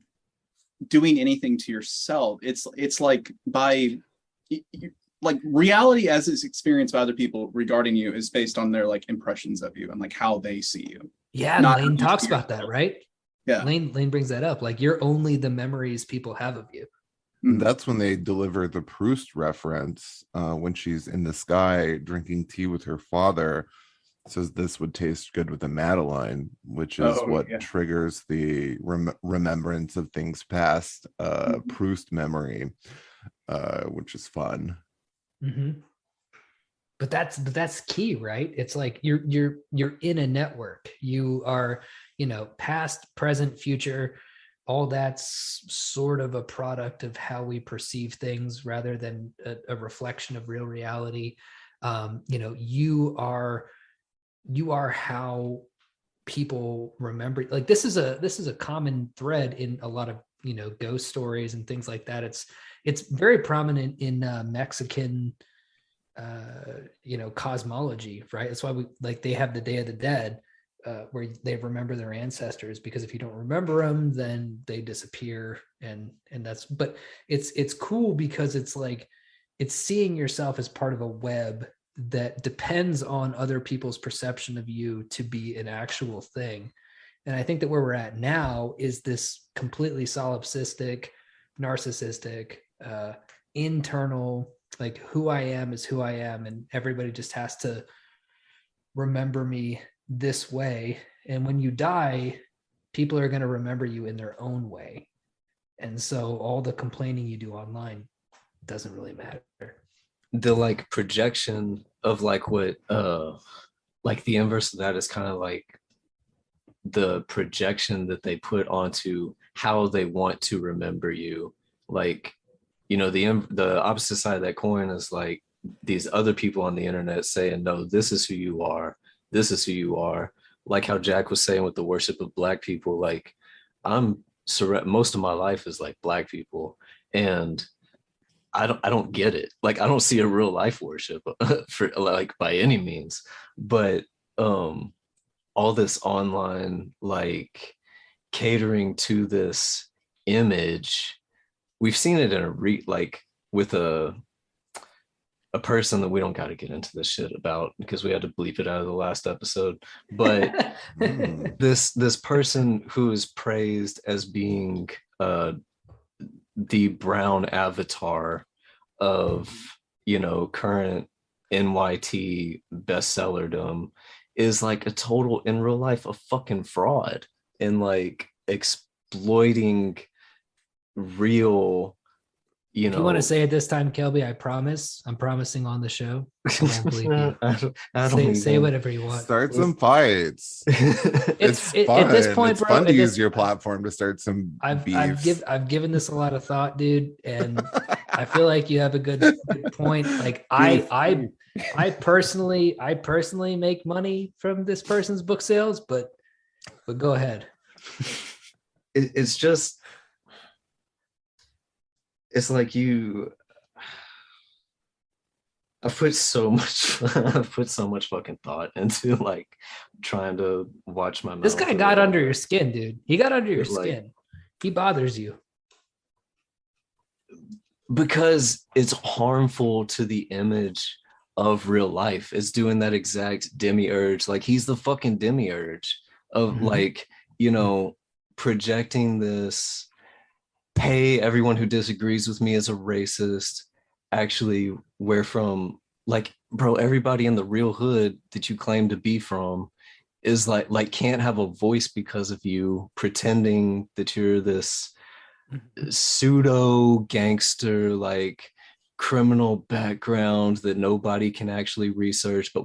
doing anything to yourself. It's like by like reality as it's experienced by other people regarding you is based on their like impressions of you and like how they see you. Yeah, Lain talks about that, right? Yeah, Lain brings that up. Like you're only the memories people have of you. And that's when they deliver the Proust reference when she's in the sky drinking tea with her father. Says this would taste good with a Madeline, which is triggers the remembrance of things past, Proust memory, which is fun. Mm-hmm. But that's key, right? It's like you're in a network. You are, past, present, future. All that's sort of a product of how we perceive things rather than a reflection of real reality. You are how people remember. Like this is a common thread in a lot of ghost stories and things like that. It's very prominent in Mexican cosmology, right? That's why they have the Day of the Dead, where they remember their ancestors, because if you don't remember them, then they disappear. And but it's cool because it's like it's seeing yourself as part of a web that depends on other people's perception of you to be an actual thing. And I think that where we're at now is this completely solipsistic, narcissistic, internal, like who I am is who I am, and everybody just has to remember me this way. And when you die, people are going to remember you in their own way. And so all the complaining you do online doesn't really matter. The projection of what the inverse of that is kind of like the projection that they put onto how they want to remember you. The opposite side of that coin is like these other people on the internet saying, no, this is who you are. This is who you are. Like how Jack was saying with the worship of Black people, most of my life is like Black people. And I don't get it. I don't see a real life worship for by any means, but all this online catering to this image, we've seen it in with a person that we don't got to get into this shit about because we had to bleep it out of the last episode. But this person who is praised as being the brown avatar of current NYT bestsellerdom is a total, in real life, a fucking fraud and exploiting real. If you want to say it this time, Kelby, I'm promising on the show. I won't believe you. I don't say whatever you want. Start some fights. It's fun. At this point, it's fun to use your platform to start some beefs. I've given this a lot of thought, dude, and I feel like you have a good point. I personally make money from this person's book sales, but go ahead. It's just. It's like I've put so much fucking thought into trying to watch my mouth. This guy got under your skin, dude. He got under your skin. He bothers you. Because it's harmful to the image of real life. It's doing that exact demiurge. He's the fucking demiurge of projecting this. Hey, everyone who disagrees with me is a racist. Actually, we're from bro, everybody in the real hood that you claim to be from is can't have a voice because of you, pretending that you're this pseudo gangster criminal background that nobody can actually research. But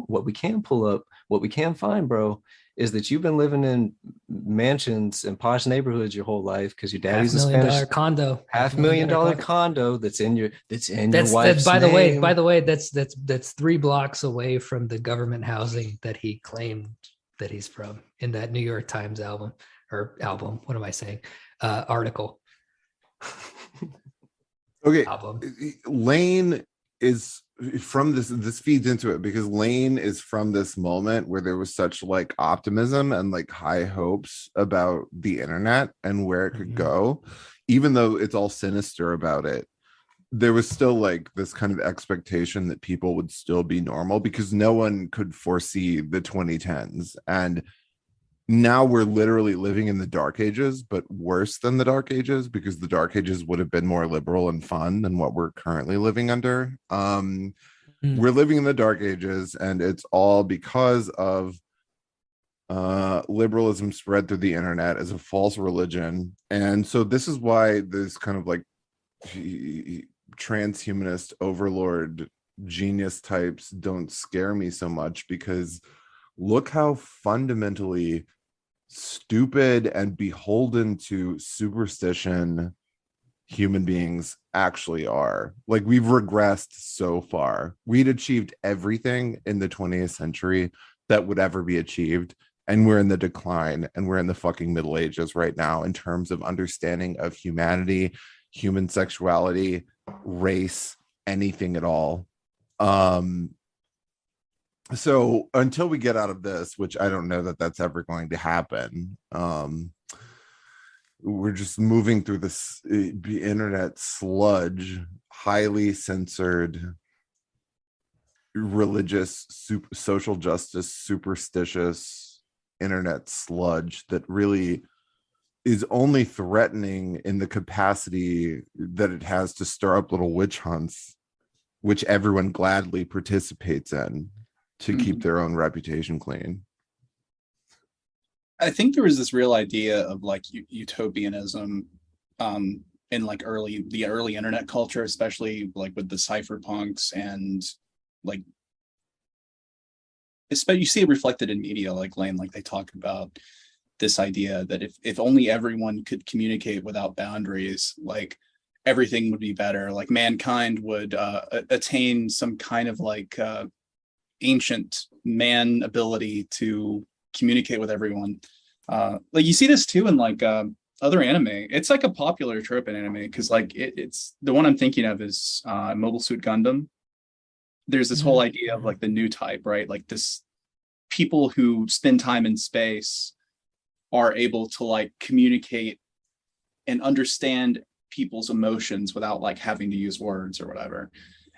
what we can pull up, what we can find, bro, is that you've been living in mansions and posh neighborhoods your whole life because your daddy's a Spanish condo, $500,000 condo that's in your wife's by name. the way, that's 3 blocks away from the government housing that he claimed that he's from in that New York Times album. What am I saying? Article. Okay. Album. Lain is from this feeds into it because Lain is from this moment where there was such optimism and high hopes about the internet and where it could go, even though it's all sinister about it. There was still this kind of expectation that people would still be normal because no one could foresee the 2010s. And now we're literally living in the dark ages, but worse than the dark ages, because the dark ages would have been more liberal and fun than what we're currently living under. We're living in the dark ages, and it's all because of liberalism spread through the internet as a false religion. And so this is why this kind of like transhumanist overlord genius types don't scare me so much, because look how fundamentally stupid and beholden to superstition human beings actually are. Like, we've regressed so far. We'd achieved everything in the 20th century that would ever be achieved, and we're in the decline, and we're in the fucking Middle Ages right now in terms of understanding of humanity, human sexuality, race, anything at all. So until we get out of this, which I don't know that that's ever going to happen, we're just moving through this internet sludge, highly censored, religious, social justice, superstitious internet sludge that really is only threatening in the capacity that it has to stir up little witch hunts, which everyone gladly participates in to keep their own reputation clean. I think there was this real idea of like utopianism in like the early internet culture, especially like with the cypherpunks, and like especially you see it reflected in media like Lain, like they talk about this idea that if only everyone could communicate without boundaries, like everything would be better, like mankind would attain some kind of like ancient man ability to communicate with everyone. Like you see this too in like other anime. It's like a popular trope in anime, because like it's the one I'm thinking of is Mobile Suit Gundam. There's this whole idea of like the new type, right? Like this people who spend time in space are able to like communicate and understand people's emotions without like having to use words or whatever.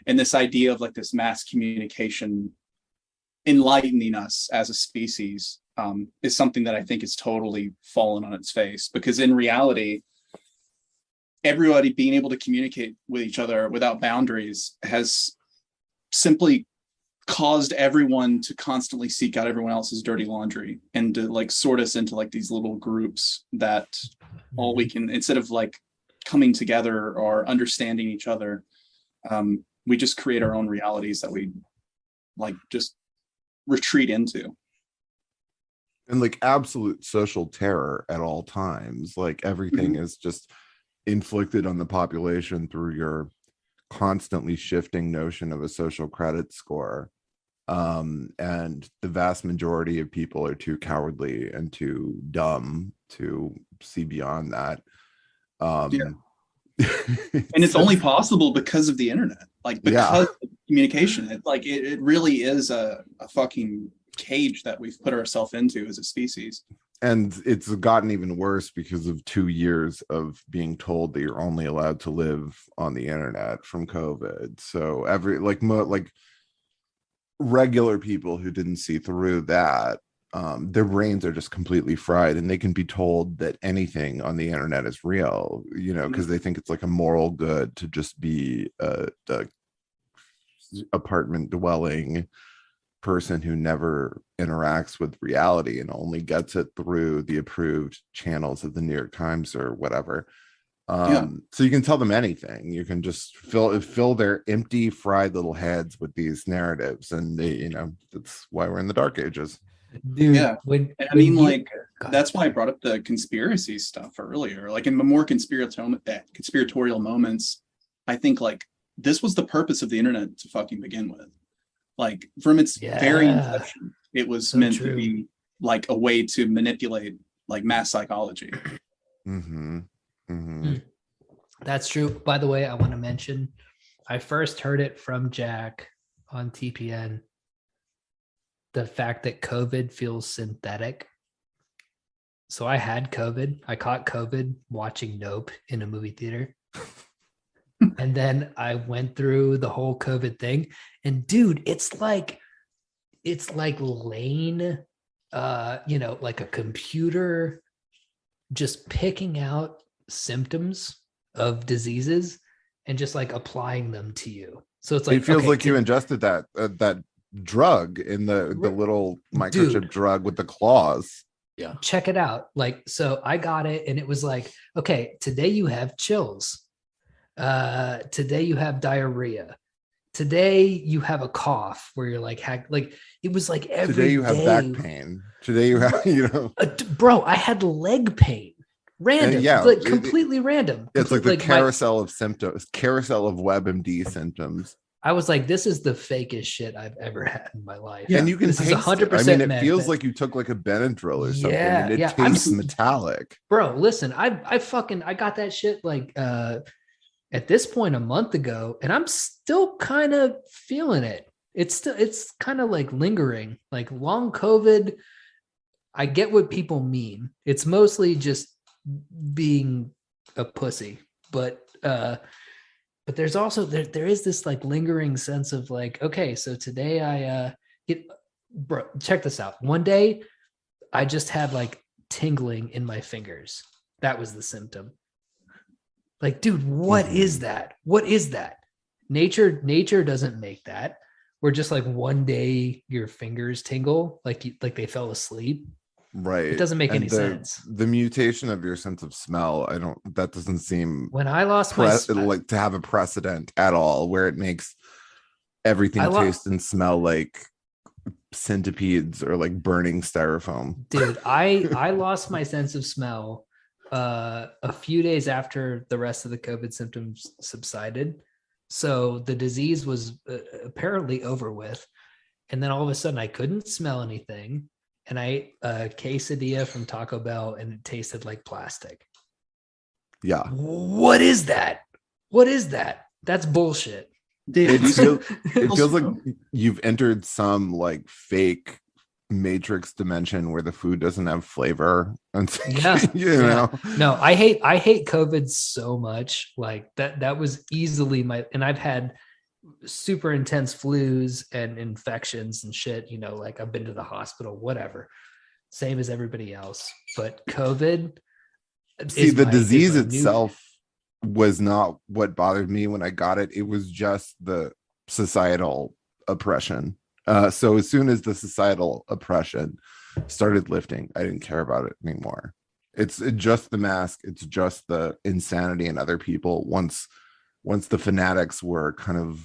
And this idea of like this mass communication enlightening us as a species is something that I think is totally fallen on its face, because in reality, everybody being able to communicate with each other without boundaries has simply caused everyone to constantly seek out everyone else's dirty laundry and to like sort us into like these little groups that all we can, instead of like coming together or understanding each other, we just create our own realities that we like just retreat into. And like absolute social terror at all times. Like everything is just inflicted on the population through your constantly shifting notion of a social credit score. And the vast majority of people are too cowardly and too dumb to see beyond that. And it's only possible because of the internet, like because of communication. It like it really is a fucking cage that we've put ourselves into as a species. And it's gotten even worse because of 2 years of being told that you're only allowed to live on the internet from COVID. So every like regular people who didn't see through that, their brains are just completely fried, and they can be told that anything on the internet is real, you know, because they think it's like a moral good to just be a apartment dwelling person who never interacts with reality and only gets it through the approved channels of the New York Times or whatever. So you can tell them anything. You can just fill their empty, fried little heads with these narratives, and they, you know, that's why we're in the dark ages. Dude, that's why I brought up the conspiracy stuff earlier. Like in the more conspiratorial moments, I think like this was the purpose of the internet to fucking begin with. Like from its very inception, it was so meant to be like a way to manipulate like mass psychology. That's true. By the way, I want to mention, I first heard it from Jack on TPN. The fact that COVID feels synthetic. So I had COVID. I caught COVID watching Nope in a movie theater. And then I went through the whole COVID thing. And dude, it's like Lain like a computer just picking out symptoms of diseases and just like applying them to you. So it's like it feels okay, like you ingested that drug in the little microchip drug with the claws. Yeah. Check it out. Like, so I got it and it was like, okay, today you have chills. Today you have diarrhea. Today you have a cough where you're like, like it was like every Today you have day. back pain. Today you have, Bro, I had leg pain. Random, like completely random. It's completely, like the carousel of symptoms, carousel of WebMD symptoms. I was like, this is the fakest shit I've ever had in my life. Yeah. And you can this taste is 100%. I mean, it feels like you took like a Benadryl or something, and it tastes metallic. Bro, listen, I got that shit like at this point a month ago, and I'm still kind of feeling it. It's kind of like lingering, like long COVID. I get what people mean. It's mostly just being a pussy, but there's also there is this like lingering sense of like, okay, so today I bro, check this out. One day I just had like tingling in my fingers. That was the symptom. Like, dude, what is that? What is that? Nature doesn't make that. Where just like one day your fingers tingle like they fell asleep. Right. It doesn't make any sense. The mutation of your sense of smell, that doesn't seem when I lost my like to have a precedent at all, where it makes everything taste and smell like centipedes or like burning styrofoam. Dude, I lost my sense of smell a few days after the rest of the COVID symptoms subsided. So the disease was apparently over with. And then all of a sudden I couldn't smell anything. And I ate a quesadilla from Taco Bell and it tasted like plastic. Yeah. What is that? What is that? That's bullshit. It feels like you've entered some like fake matrix dimension where the food doesn't have flavor. Know. No, I hate COVID so much. Like that was easily and I've had super intense flus and infections and shit, like I've been to the hospital, whatever, same as everybody else. But COVID, the disease itself was not what bothered me when I got it. It was just the societal oppression. So as soon as the societal oppression started lifting, I didn't care about it anymore. It's just the mask. It's just the insanity in other people. Once the fanatics were kind of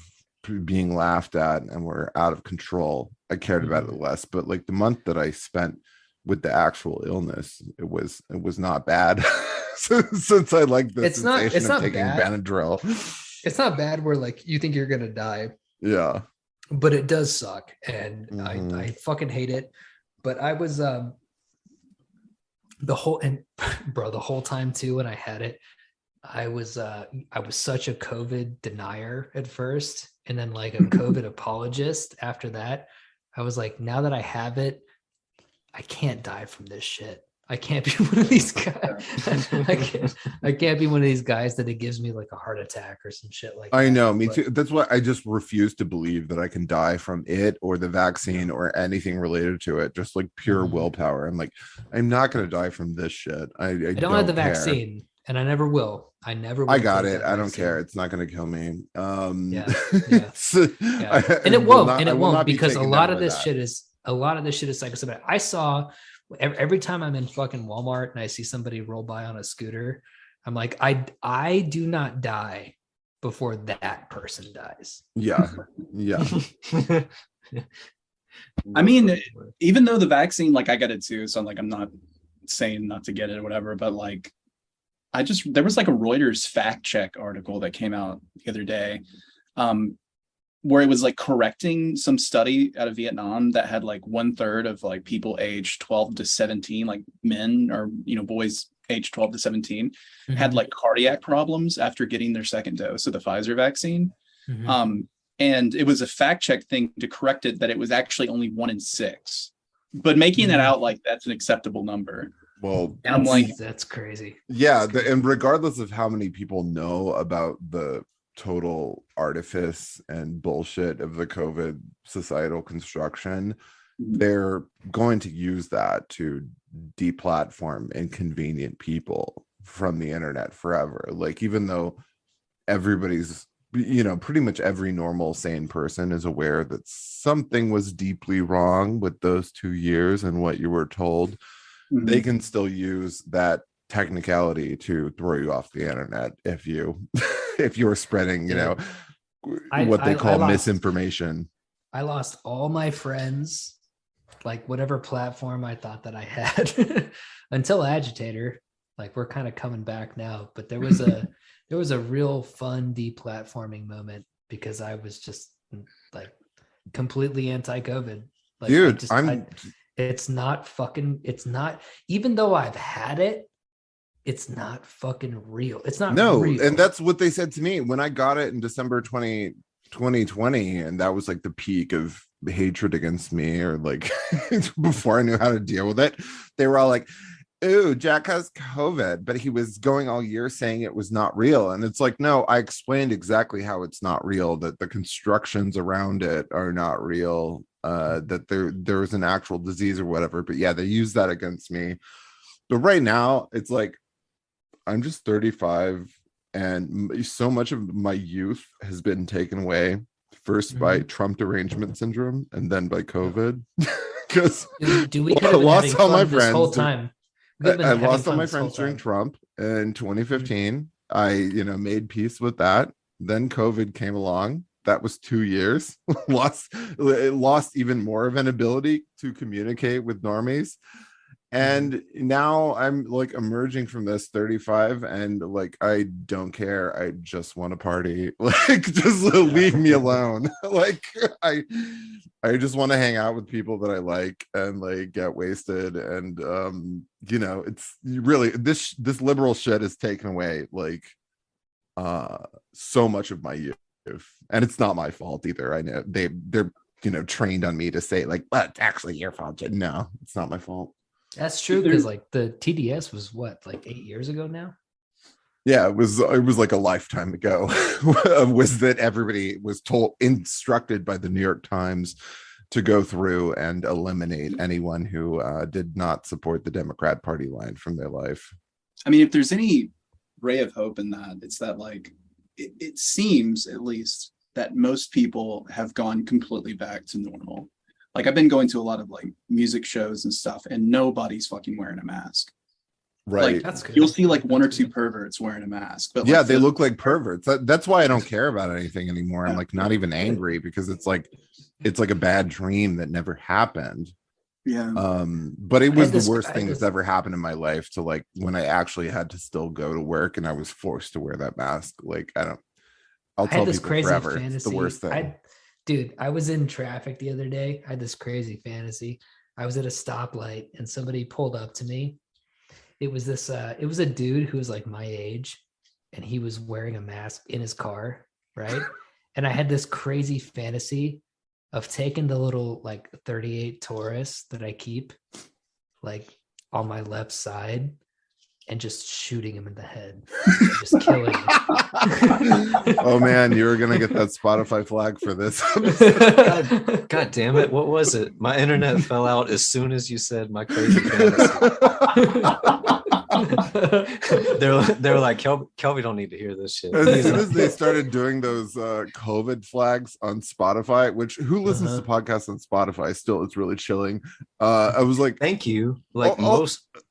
being laughed at and were out of control, I cared about it less. But like the month that I spent with the actual illness, it was not bad. Since I like the sensation of taking Benadryl. It's not bad where like you think you're gonna die. Yeah. But it does suck, and I fucking hate it. But I was the whole time too when I had it, I was such a COVID denier at first, and then like a COVID apologist after that. I was like, now that I have it, I can't die from this shit. I can't be one of these guys. I can't be one of these guys that it gives me like a heart attack or some shit like that. I know, me too. That's why I just refuse to believe that I can die from it or the vaccine or anything related to it. Just like pure willpower. I'm like, I'm not going to die from this shit. I don't have the vaccine, and I never will. I got it. I don't care. It's not going to kill me. And it won't because a lot of this shit is psychosomatic. I saw. Every time I'm in fucking Walmart and I see somebody roll by on a scooter, I'm like, I do not die before that person dies. Yeah. I mean, even though the vaccine, like I got it too, so I'm not saying not to get it or whatever, but like there was like a Reuters fact check article that came out the other day, where it was like correcting some study out of Vietnam that had like 1/3 of like people aged 12 to 17, like men or, boys aged 12 to 17 had like cardiac problems after getting their second dose of the Pfizer vaccine. And it was a fact check thing to correct it, that it was actually only 1 in 6, but making it out like that's an acceptable number. Well, I'm like, that's crazy. Yeah. And regardless of how many people know about the total artifice and bullshit of the COVID societal construction, they're going to use that to deplatform inconvenient people from the internet forever. Like, even though everybody's, pretty much every normal sane person is aware that something was deeply wrong with those 2 years and what you were told, they can still use that technicality to throw you off the internet if you're spreading, what they call misinformation. I lost all my friends, like whatever platform I thought that I had until Agitator. Like, we're kind of coming back now, but there was a real fun deplatforming moment because I was just like completely anti-COVID. Like, dude, it's not, even though I've had it, it's not fucking real. It's not real. And that's what they said to me when I got it in December 2020, and that was like the peak of hatred against me, or like before I knew how to deal with it. They were all like, ooh, Jack has COVID, but he was going all year saying it was not real. And it's like, no, I explained exactly how it's not real, that the constructions around it are not real, that there was an actual disease or whatever. But yeah, they use that against me. But right now it's like, I'm just 35, and so much of my youth has been taken away, first by Trump derangement syndrome and then by COVID. Because I lost all my friends whole time. I lost all my friends during Trump in 2015. I, made peace with that. Then COVID came along. That was 2 years. lost even more of an ability to communicate with normies. And now I'm like emerging from this 35, and like, I don't care. I just want to party. Like, just leave me alone. Like, I just want to hang out with people that I like and like get wasted. And it's really this liberal shit has taken away like so much of my youth. And it's not my fault either. I know they're trained on me to say like, well, it's actually your fault. No, it's not my fault. That's true, because like the TDS was what, like 8 years ago now? Yeah, it was like a lifetime ago. Was that everybody was instructed by the New York Times to go through and eliminate anyone who did not support the Democrat Party line from their life. I mean, if there's any ray of hope in that, it's that like it seems at least that most people have gone completely back to normal. Like, I've been going to a lot of like music shows and stuff, and nobody's fucking wearing a mask. Right. Like, that's good. You'll see like one or two perverts wearing a mask, but yeah, like, they look like perverts. That's why I don't care about anything anymore. Yeah. I'm like not even angry, because it's like a bad dream that never happened. Yeah. But it was the worst thing that's ever happened in my life, to like when I actually had to still go to work and I was forced to wear that mask. Like, I'll tell people forever. Fantasy. It's the worst thing. Dude, I was in traffic the other day. I had this crazy fantasy. I was at a stoplight and somebody pulled up to me. It was a dude who was like my age, and he was wearing a mask in his car, right? And I had this crazy fantasy of taking the little like 38 Taurus that I keep like on my left side and just shooting him in the head, just killing him. Oh man, you were gonna get that Spotify flag for this. God damn it! What was it? My internet fell out as soon as you said my crazy fantasy. They're like, Kelby don't need to hear this shit. As soon as they started doing those COVID flags on Spotify, which who listens to podcasts on Spotify? Still, it's really chilling. I was like, thank you. Like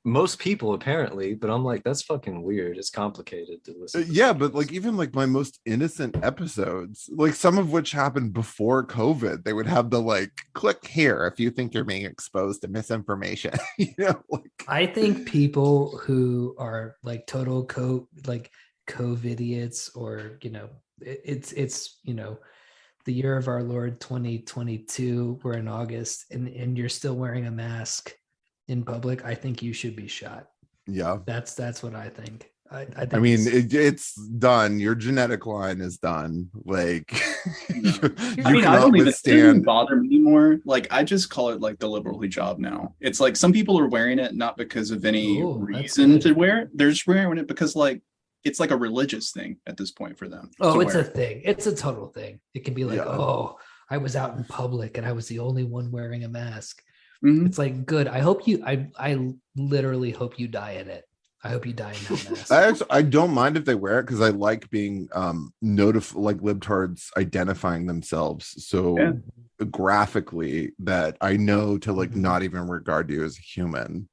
most people apparently, but I'm like, that's fucking weird. It's complicated to listen. Yeah, but like even like my most innocent episodes, like some of which happened before COVID, they would have the like, click here if you think you're being exposed to misinformation. Like, I think people who are like total COVIDiots, or it's the year of our Lord 2022. We're in August, and you're still wearing a mask in public. I think you should be shot. Yeah, that's what I think. I mean, it's done. Your genetic line is done. Like, I don't even, it doesn't bother me anymore. Like, I just call it like the liberal hijab now. It's like some people are wearing it not because of any reason to wear it. They're just wearing it because like it's like a religious thing at this point for them. Oh, it's a thing. It's a total thing. It can be like, I was out in public and I was the only one wearing a mask. Mhm. It's like, good. I hope you, I literally hope you die in it. I hope you die in that mask. I don't mind if they wear it because I like being like libtards identifying themselves so graphically that I know to like not even regard you as a human.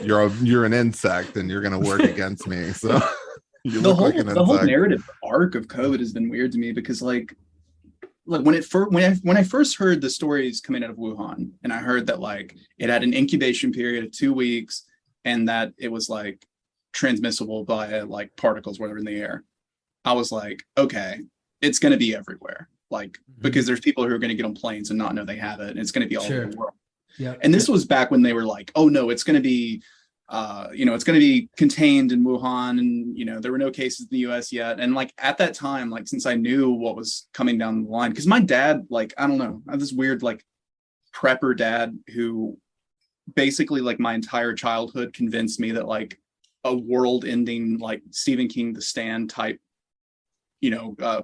You're an insect and you're gonna work against me. So you The look whole like an the whole insect. narrative arc of COVID has been weird to me because like when I first heard the stories coming out of Wuhan, and I heard that like it had an incubation period of 2 weeks and that it was like transmissible by like particles whatever in the air, I was like, okay, it's going to be everywhere, like because there's people who are going to get on planes and not know they have it, and it's going to be all over the world. Yeah. And this was back when they were like, oh no, it's going to be it's going to be contained in Wuhan, and there were no cases in the US yet. And like at that time, like since I knew what was coming down the line, because my dad, like, I don't know, I have this weird like prepper dad who basically like my entire childhood convinced me that like a world ending like Stephen King The Stand type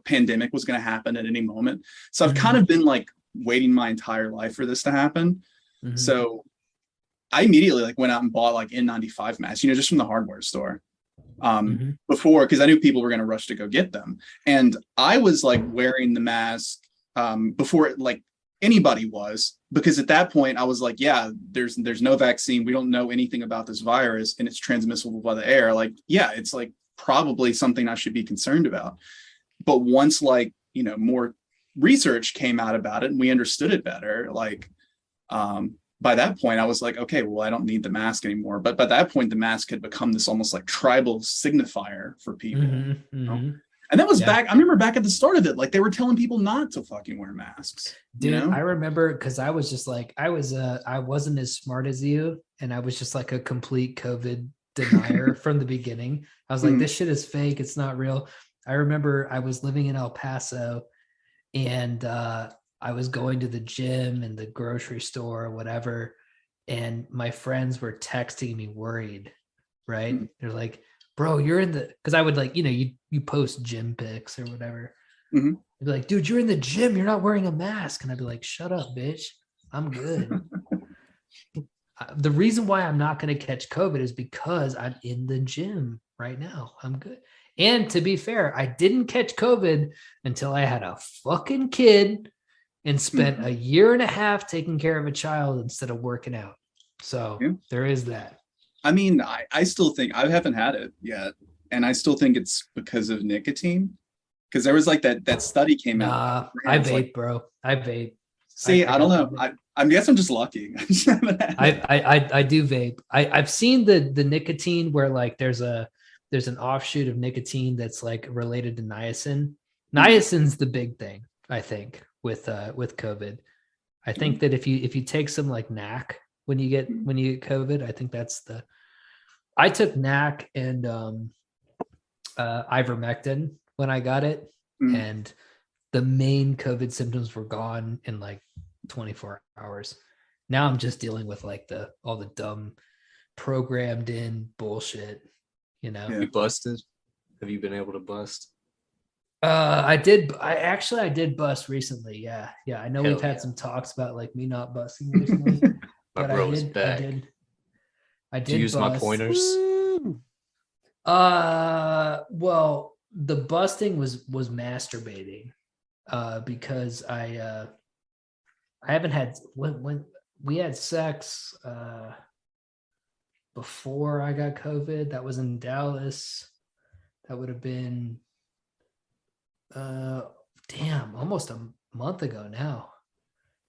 pandemic was going to happen at any moment. So I've kind of been like waiting my entire life for this to happen. So I immediately like went out and bought like N95 masks, just from the hardware store before, because I knew people were going to rush to go get them. And I was like wearing the mask before like anybody was, because at that point I was like, yeah, there's no vaccine. We don't know anything about this virus and it's transmissible by the air. Like, yeah, it's like probably something I should be concerned about. But once like, more research came out about it and we understood it better, like, by that point, I was like, okay, well, I don't need the mask anymore. But by that point, the mask had become this almost like tribal signifier for people. And that was back. I remember back at the start of it, like they were telling people not to fucking wear masks. Dude, I remember because I was just like, I wasn't as smart as you, and I was just like a complete COVID denier from the beginning. I was like, this shit is fake. It's not real. I remember I was living in El Paso, and I was going to the gym and the grocery store or whatever, and my friends were texting me worried, right? They're like, bro, you're in the, because I would like, you post gym pics or whatever. They'd be like, dude, you're in the gym, you're not wearing a mask. And I'd be like, shut up, bitch, I'm good. The reason why I'm not going to catch COVID is because I'm in the gym right now. I'm good. And to be fair, I didn't catch COVID until I had a fucking kid and spent a year and a half taking care of a child instead of working out. So there is that. I mean, I still think I haven't had it yet. And I still think it's because of nicotine. Because there was like that study came out. I vape, like, bro. I vape. See, I don't know. I guess I'm just lucky. I do vape. I've seen the nicotine where like there's an offshoot of nicotine that's like related to niacin. Niacin's the big thing, I think, with COVID. I think that if you take some like NAC when you get COVID, I think I took NAC and ivermectin when I got it, and the main COVID symptoms were gone in like 24 hours. Now I'm just dealing with like all the dumb programmed in bullshit, You busted? Have you been able to bust? I did bust recently. Yeah. I know we've had some talks about like me not busting recently. My bro is back. I did. Do you use bust. my pointers? Well, the busting was masturbating, because I haven't had when we had sex before I got COVID. That was in Dallas. That would have been almost a month ago now.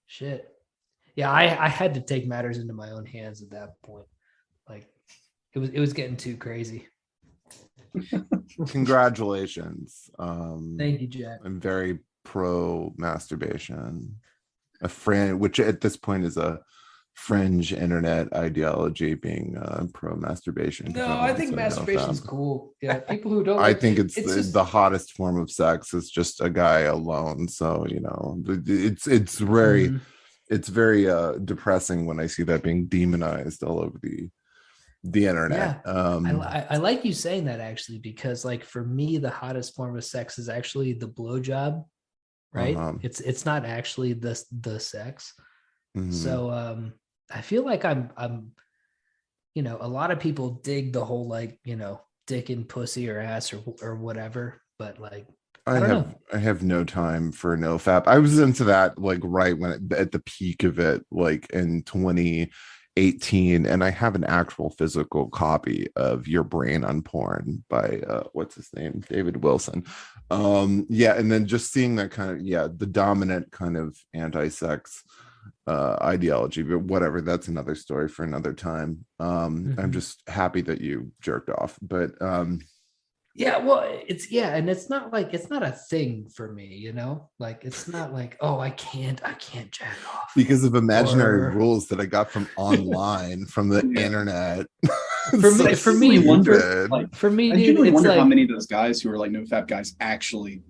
Shit. Yeah, I had to take matters into my own hands at that point. Like it was getting too crazy. Congratulations. Thank you, Jack. I'm very pro masturbation. Which at this point is a fringe internet ideology, being pro masturbation. No, I think masturbation's cool. Yeah, people who don't. I think it's the hottest form of sex is just a guy alone. So it's very it's very depressing when I see that being demonized all over the internet. Yeah. I like you saying that, actually, because like for me, the hottest form of sex is actually the blowjob. right? Uh-huh. It's not actually the sex. Mhm. So I feel like I'm a lot of people dig the whole like, dick and pussy or ass or whatever, but like I don't know. I have no time for NoFap. I was into that like right at the peak of it, like in 2018, and I have an actual physical copy of Your Brain on Porn by what's his name, David Wilson. Yeah, and then just seeing that kind of the dominant kind of anti-sex ideology, but whatever, that's another story for another time. I'm just happy that you jerked off, but yeah, well, and it's not a thing for me, like it's not like, oh, I can't jack off because of imaginary rules that I got from online, from the internet. For me, wonder, like, for me, I dude, genuinely it's wonder like, how many of those guys who are like NoFap guys actually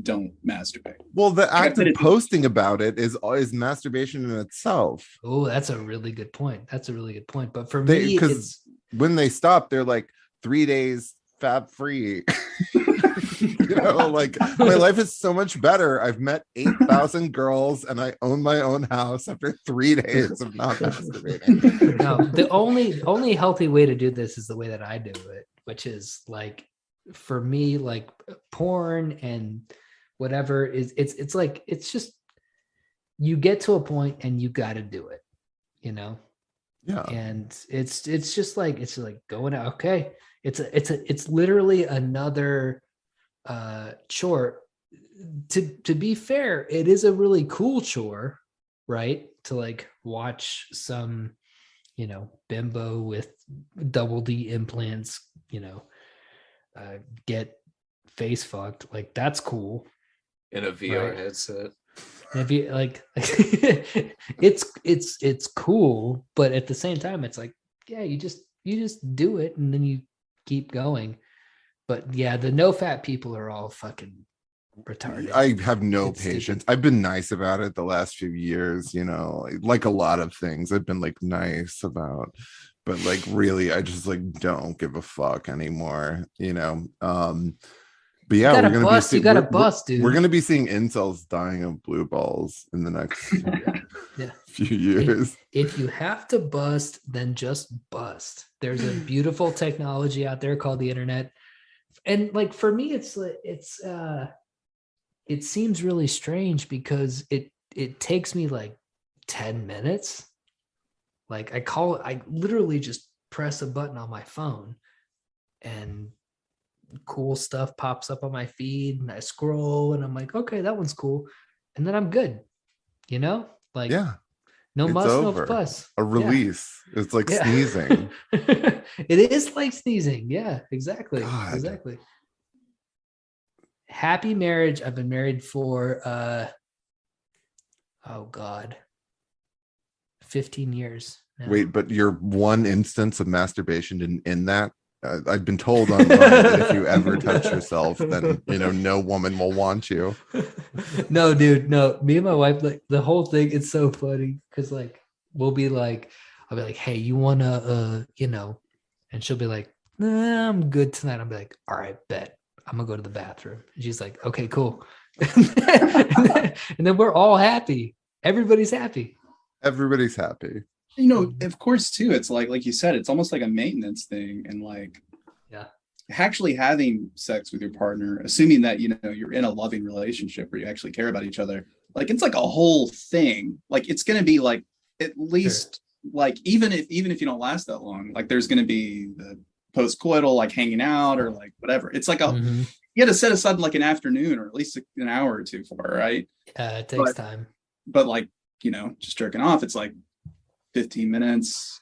don't masturbate. Well, the act of it- posting about it is masturbation in itself. oh, that's a really good point. But for me, because when they stop, they're like 3 days fab free. Like my life is so much better. I've met 8,000 girls and I own my own house after 3 days of not masturbating. No, the only healthy way to do this is the way that I do it, which is like, for me, like porn and whatever it's like, it's just, you get to a point and you got to do it, Yeah. And it's just like, it's like going out. Okay. It's literally another chore. To be fair, it is a really cool chore, right? To like watch some, bimbo with double D implants, get face fucked. Like, that's cool. In a VR Right. headset. And if you like, it's cool, but at the same time, it's like, yeah, you just do it and then you keep going. But yeah, the NoFap people are all fucking retarded. I have no It's patience. stupid. I've been nice about it the last few years, like a lot of things I've been like nice about, but like really I just like don't give a fuck anymore. But yeah, You gotta bust, dude. We're gonna be seeing incels dying of blue balls in the next few years. If you have to bust, then just bust. There's a beautiful technology out there called the internet. And like, for me, it seems really strange because it takes me like 10 minutes. Like, I literally just press a button on my phone and cool stuff pops up on my feed and I scroll and I'm like, okay, that one's cool. And then I'm good. Like, Yeah, no it's muss, over. no fuss. A release. It's like sneezing. It is like sneezing. Yeah, exactly. God. Exactly. Happy marriage. I've been married for 15 years now. Wait, but your one instance of masturbation didn't end that? I've been told online that if you ever touch yourself, then no woman will want you. No, dude, no. Me and my wife, like, the whole thing, it's so funny because like I'll be like, hey, you wanna and she'll be like, nah, I'm good tonight. I'll be like, all right, bet. I'm gonna go to the bathroom. And she's like, okay, cool. And then we're all happy. Everybody's happy. Everybody's happy. Of course, too, it's like you said, it's almost like a maintenance thing. And like, actually having sex with your partner, assuming that you're in a loving relationship where you actually care about each other, like, it's like a whole thing. Like, it's going to be like, at least like, even if you don't last that long, like, there's going to be the post-coital, like, hanging out or like whatever. It's like you got to set aside like an afternoon or at least an hour or two for it, right? It takes time. But like, just jerking off, it's like 15 minutes,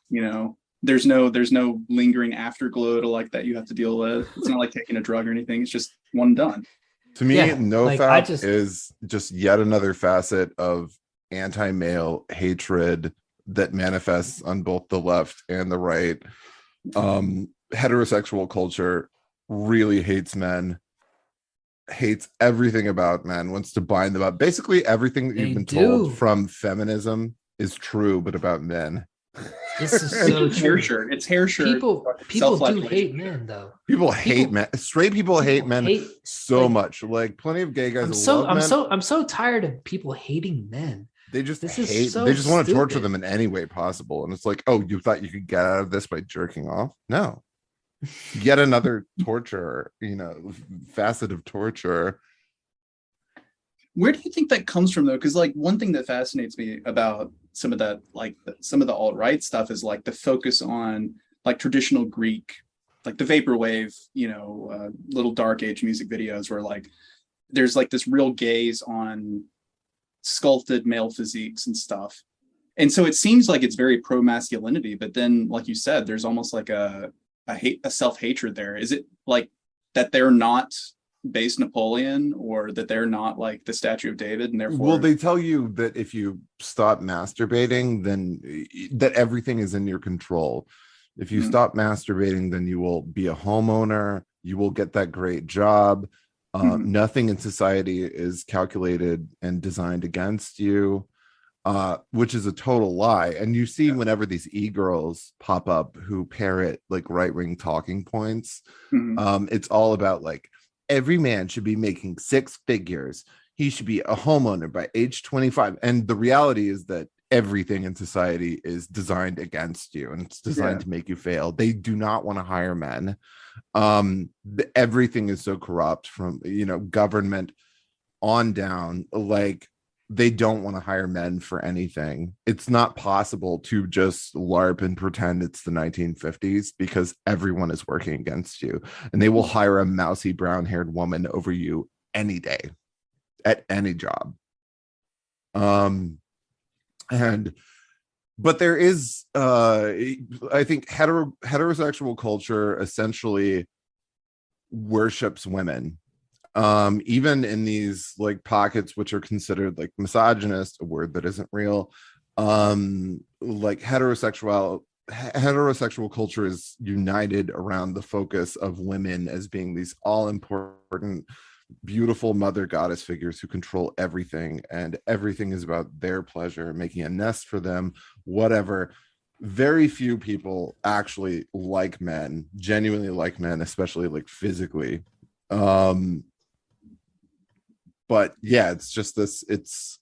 there's no lingering afterglow to like that you have to deal with. It's not like taking a drug or anything. It's just one done. To me, NoFap like, is just yet another facet of anti-male hatred that manifests on both the left and the right. Heterosexual culture really hates men, hates everything about men, wants to bind them up. Basically everything that you've been told from feminism is true, but about men. This is And so It's hair true. shirt. It's hair shirt. People do self-flagellation. hate men though. People hate People- men. Straight people hate men hate- so like, much. Like plenty of gay guys I'm love men. I'm so tired of people hating men. They just This is hate. so They just want to torture stupid. them in any way possible. And it's like, oh, you thought you could get out of this by jerking off? No. Yet another torture. Facet of torture. Where do you think that comes from though? Because like one thing that fascinates me about some of that, like some of the alt-right stuff, is like the focus on like traditional Greek, like the vaporwave, little dark age music videos where like there's like this real gaze on sculpted male physiques and stuff. And so it seems like it's very pro masculinity, but then like you said, there's almost like a self-hatred there. Is it like that they're not base Napoleon, or that they're not like the Statue of David, and therefore Well, they tell you that if you stop masturbating, then that everything is in your control. If you stop masturbating, then you will be a homeowner. You will get that great job. Nothing in society is calculated and designed against you, which is a total lie. And you see whenever these e-girls pop up who parrot like right-wing talking points, it's all about like, every man should be making 6 figures. He should be a homeowner by age 25. And the reality is that everything in society is designed against you, and it's designed to make you fail. They do not want to hire men. Everything is so corrupt from, government on down. Like, they don't want to hire men for anything. It's not possible to just LARP and pretend it's the 1950s, because everyone is working against you, and they will hire a mousy brown-haired woman over you any day at any job. But there is, I think heterosexual culture essentially worships women. Even in these like pockets which are considered like misogynist, a word that isn't real, like heterosexual culture is united around the focus of women as being these all important, beautiful mother goddess figures who control everything, and everything is about their pleasure, making a nest for them, whatever. Very few people actually like men, genuinely like men, especially like physically. But yeah, it's just this, it's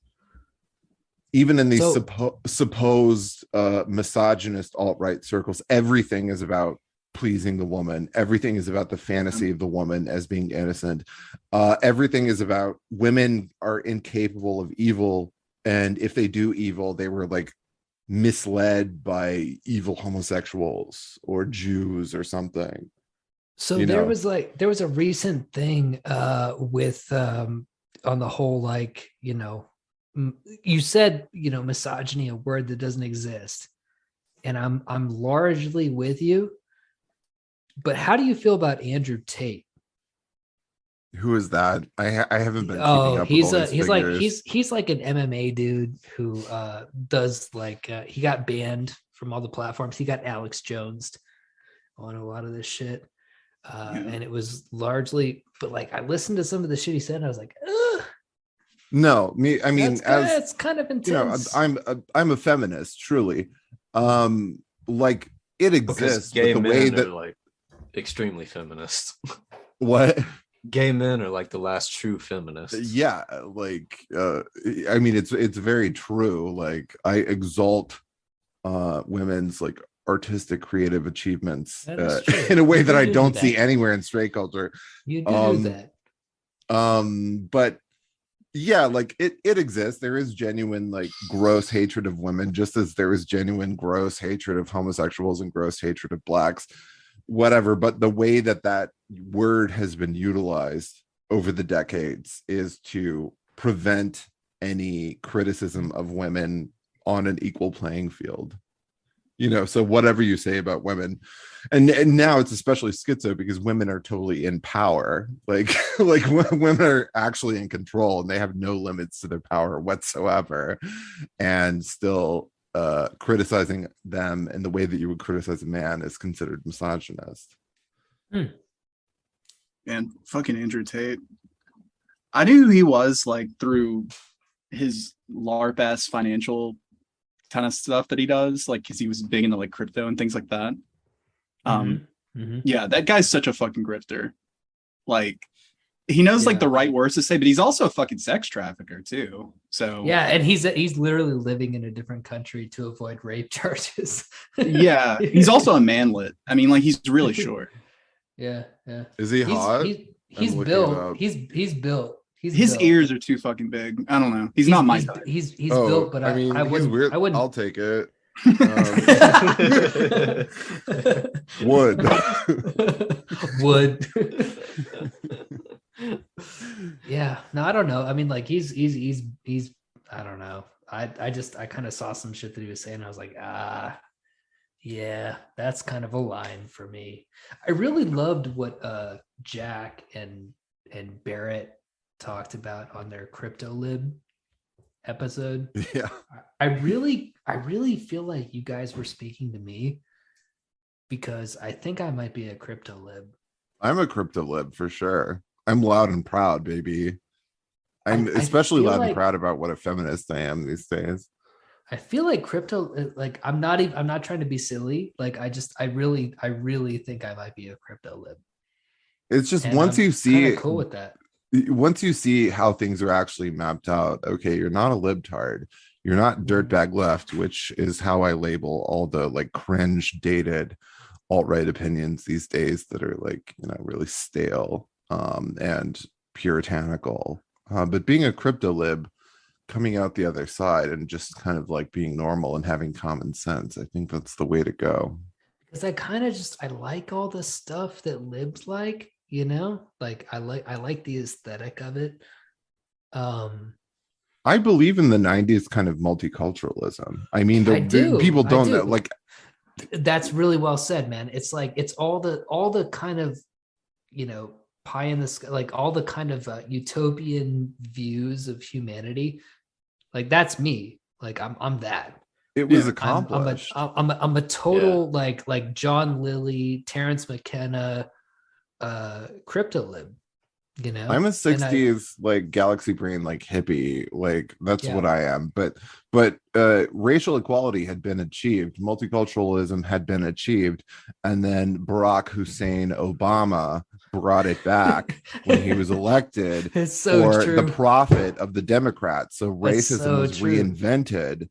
even in these supposed misogynist alt-right circles, everything is about pleasing the woman. Everything is about the fantasy of the woman as being innocent. Everything is about women are incapable of evil, and if they do evil, they were like misled by evil homosexuals or Jews or something. So there was a recent thing with on the whole, like, you said, misogyny, a word that doesn't exist, and I'm largely with you. But how do you feel about Andrew Tate? Who is that? I haven't been keeping up with all these figures. He's like an MMA dude who does like he got banned from all the platforms. He got Alex Jones on a lot of this shit. And it was largely, but like I listened to some of the shit he said, and I was like, ugh. No, it's kind of intense. I'm a feminist, truly. Like it exists, gay but the men way are that like extremely feminist. What? Gay men are like the last true feminists. Yeah, like it's very true. Like I exalt women's like artistic creative achievements in a way that I don't see anywhere in straight culture. You do that. But yeah, like it exists. There is genuine like gross hatred of women, just as there is genuine gross hatred of homosexuals and gross hatred of blacks, whatever. But the way that word has been utilized over the decades is to prevent any criticism of women on an equal playing field. So whatever you say about women, and now it's especially schizo because women are totally in power. Like women are actually in control, and they have no limits to their power whatsoever, and still criticizing them in the way that you would criticize a man is considered misogynist. And fucking Andrew Tate, I knew who he was like through his LARP ass financial kind of stuff that he does, like because he was big into like crypto and things like that. Yeah, that guy's such a fucking grifter. Like he knows like the right words to say, but he's also a fucking sex trafficker too. So yeah, and he's literally living in a different country to avoid rape charges. yeah, he's also a manlet. I mean, like he's really short. Yeah. Is he hot? He's built. He's built. His built. ears are too fucking big. I don't know. He's not my type. He's built, but I mean, I he's wouldn't. weird. I wouldn't. I'll take it. Would. Yeah. No, I don't know. I mean, like he's I don't know. I kind of saw some shit that he was saying. I was like, yeah, that's kind of a line for me. I really loved what Jack and Barrett talked about on their cryptolib episode. Yeah. I really feel like you guys were speaking to me because I think I might be a cryptolib. I'm a cryptolib for sure. I'm loud and proud, baby. I'm I especially feel loud like- and proud about what a feminist I am these days. I feel like crypto, like I'm not trying to be silly. Like I really think I might be a cryptolib. It's just And once I'm you see kinda cool with that. once you see how things are actually mapped out, okay, you're not a libtard. You're not dirtbag left, which is how I label all the like cringe dated alt-right opinions these days that are like, you know, really stale and puritanical. But being a cryptolib, coming out the other side and just kind of like being normal and having common sense, I think that's the way to go. Because I like all the stuff that libs like, you know, like I like the aesthetic of it. I believe in the 90s kind of multiculturalism. I mean, people don't know, like that's really well said, man. It's like it's all the kind of, you know, pie in the sky, like all the kind of utopian views of humanity. Like that's me. Like I'm that. it was accomplished. I'm a total like John Lilly, Terrence McKenna, cryptolib. You know, I'm a 60s like galaxy brain, like hippie, like that's what I am. But racial equality had been achieved, multiculturalism had been achieved, and then Barack Hussein Obama brought it back when he was elected it's so for true. the profit of the Democrats. So racism so was true. reinvented,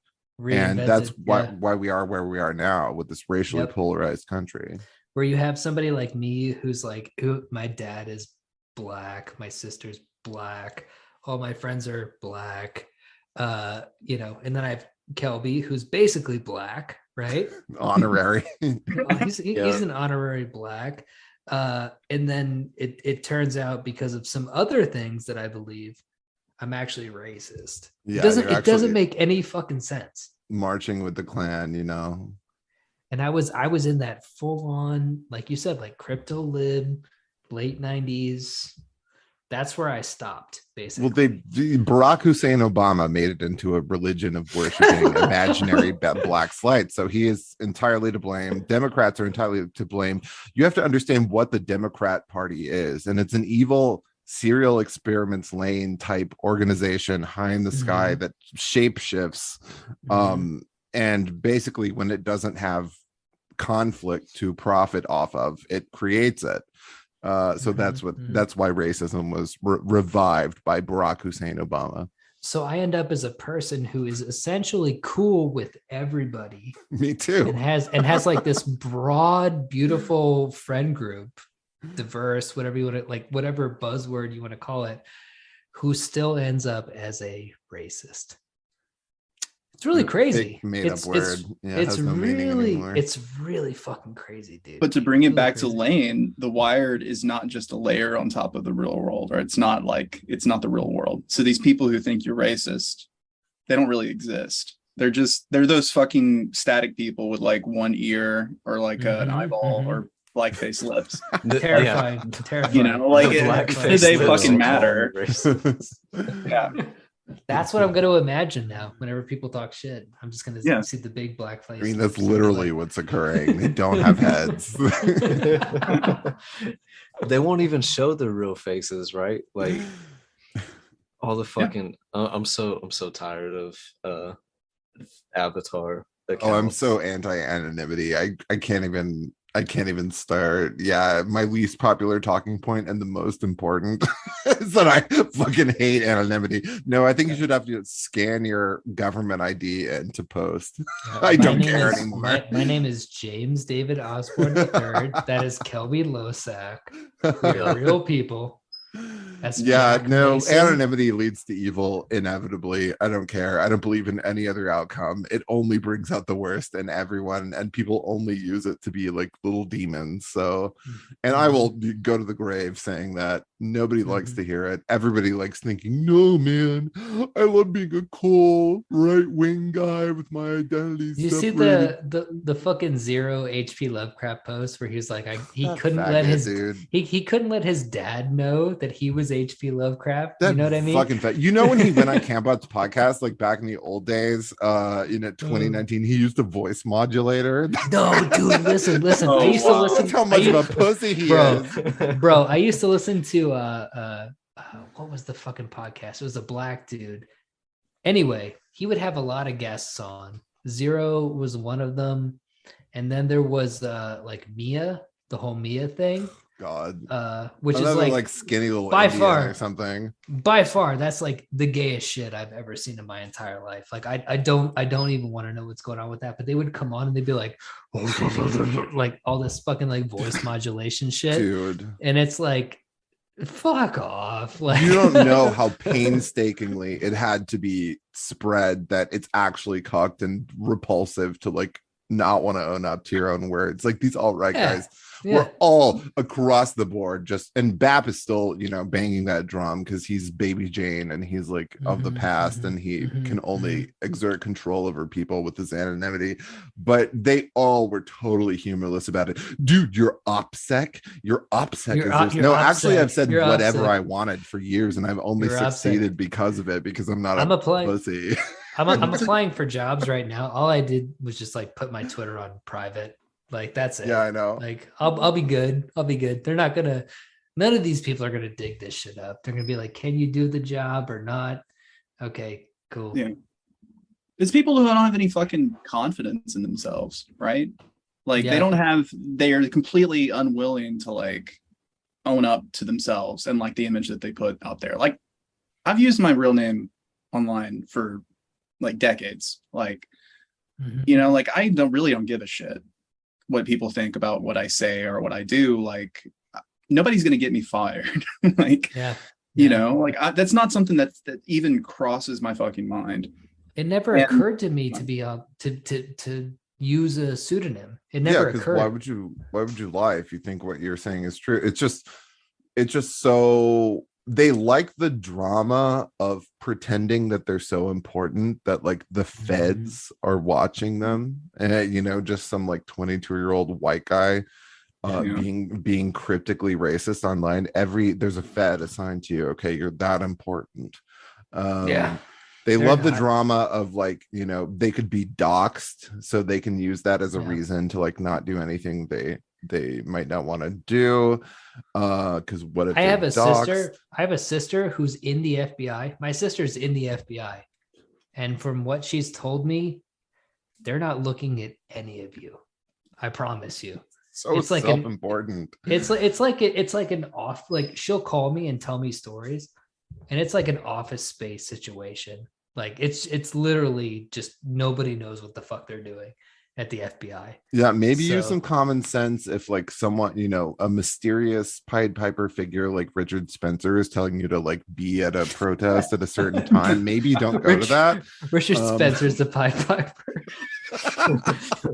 and that's why we are where we are now with this racially polarized country. Where you have somebody like me who's like, my dad is Black, my sister's Black, all my friends are Black, you know, and then I have Kelby who's basically Black, right? Honorary. He's an honorary Black, and then it turns out because of some other things that I believe, I'm actually racist. Yeah, it doesn't make any fucking sense. Marching with the Klan, you know. And I was in that full on, like you said, like crypto lib, late 90s. That's where I stopped, basically. Well, Barack Hussein Obama made it into a religion of worshiping imaginary black flight. So he is entirely to blame. Democrats are entirely to blame. You have to understand what the Democrat Party is. And it's an evil serial experiments lane type organization high in the sky that shapeshifts. And basically when it doesn't have conflict to profit off of, it creates it. So that's why racism was revived by Barack Hussein Obama. So I end up as a person who is essentially cool with everybody. Me too. And has like this broad, beautiful friend group, diverse, whatever you want to, like whatever buzzword you want to call it, who still ends up as a racist. It's really crazy. Made up word. It's really fucking crazy, dude. But to bring it back to Lain, The Wired is not just a layer on top of the real world, or it's not the real world. So these people who think you're racist, they don't really exist. They're those fucking static people with like one ear or like an eyeball or blackface lips. Terrifying. You know, like they fucking matter. Yeah. That's what I'm going to imagine now. Whenever people talk shit, I'm just going to see the big black face. I mean, that's literally what's occurring. They don't have heads. They won't even show the real faces, right? Like all the fucking. I'm so tired of avatar accounts. Oh, I'm so anti-anonymity. I can't even start. Yeah, my least popular talking point and the most important is that I fucking hate anonymity. No, I think you should have to scan your government ID in to post. I don't care anymore. My name is James David Osborne III. That is Kelby Losack. We are real people. That's Jack Mason. Anonymity leads to evil inevitably. I don't care. I don't believe in any other outcome. It only brings out the worst in everyone, and people only use it to be like little demons. So, and I will go to the grave saying that nobody likes to hear it. Everybody likes thinking, no, man, I love being a cool right-wing guy with my identity. You see the fucking 0 HP Lovecraft post where he's like, he couldn't let his dad know that he was HP Lovecraft. You know what I mean? Fucking you know when he went on Camp Out's podcast, like back in the old days, 2019, he used a voice modulator. No, dude, listen. I used to listen. That's how much of a pussy he is, bro. I used to listen to what was the fucking podcast? It was a black dude. Anyway, he would have a lot of guests on. 0 was one of them, and then there was like Mia, the whole Mia thing. God, which is like skinny little by Indian far or something. By far, that's like the gayest shit I've ever seen in my entire life. Like I don't even want to know what's going on with that. But they would come on and they'd be like, like all this fucking like voice modulation shit, dude. And it's like, fuck off. Like you don't know how painstakingly it had to be spread that it's actually cocked and repulsive to like not want to own up to your own words. Like these alt-right guys. We're all across the board just, and Bap is still, banging that drum because he's Baby Jane and he's like of the past and he can only exert control over people with his anonymity. But they all were totally humorless about it. Dude, you're OPSEC. Actually, I've said whatever I wanted for years and I've only succeeded because of it, because I'm not a pussy. I'm applying for jobs right now. All I did was just like put my Twitter on private. Like that's it. Yeah, I know. Like I'll be good. They're not gonna. None of these people are gonna dig this shit up. They're gonna be like, "Can you do the job or not?" Okay, cool. Yeah, it's people who don't have any fucking confidence in themselves, right? Like they are completely unwilling to like own up to themselves and like the image that they put out there. Like I've used my real name online for like decades. Like like I don't give a shit what people think about what I say or what I do. Like nobody's going to get me fired. Like, that's not something that even crosses my fucking mind. It never occurred to me to be to use a pseudonym. It never occurred. Why would you lie if you think what you're saying is true? It's just so they like the drama of pretending that they're so important that like the feds are watching them, and just some like 22-year-old white guy being cryptically racist online. There's a fed assigned to you. Okay, you're that important. They love the drama of like, they could be doxxed, so they can use that as a reason to like not do anything they might not want to do. Because what if I have a sister who's in the FBI. My sister's in the FBI, and from what she's told me, they're not looking at any of you. I promise you. So it's like self-important. It's like an off, like she'll call me and tell me stories, and it's like an Office Space situation. Like it's literally just nobody knows what the fuck they're doing at the FBI. Yeah, maybe use some common sense if like someone, a mysterious Pied Piper figure like Richard Spencer is telling you to like be at a protest at a certain time. Maybe don't go to that. Richard Spencer's the Pied Piper.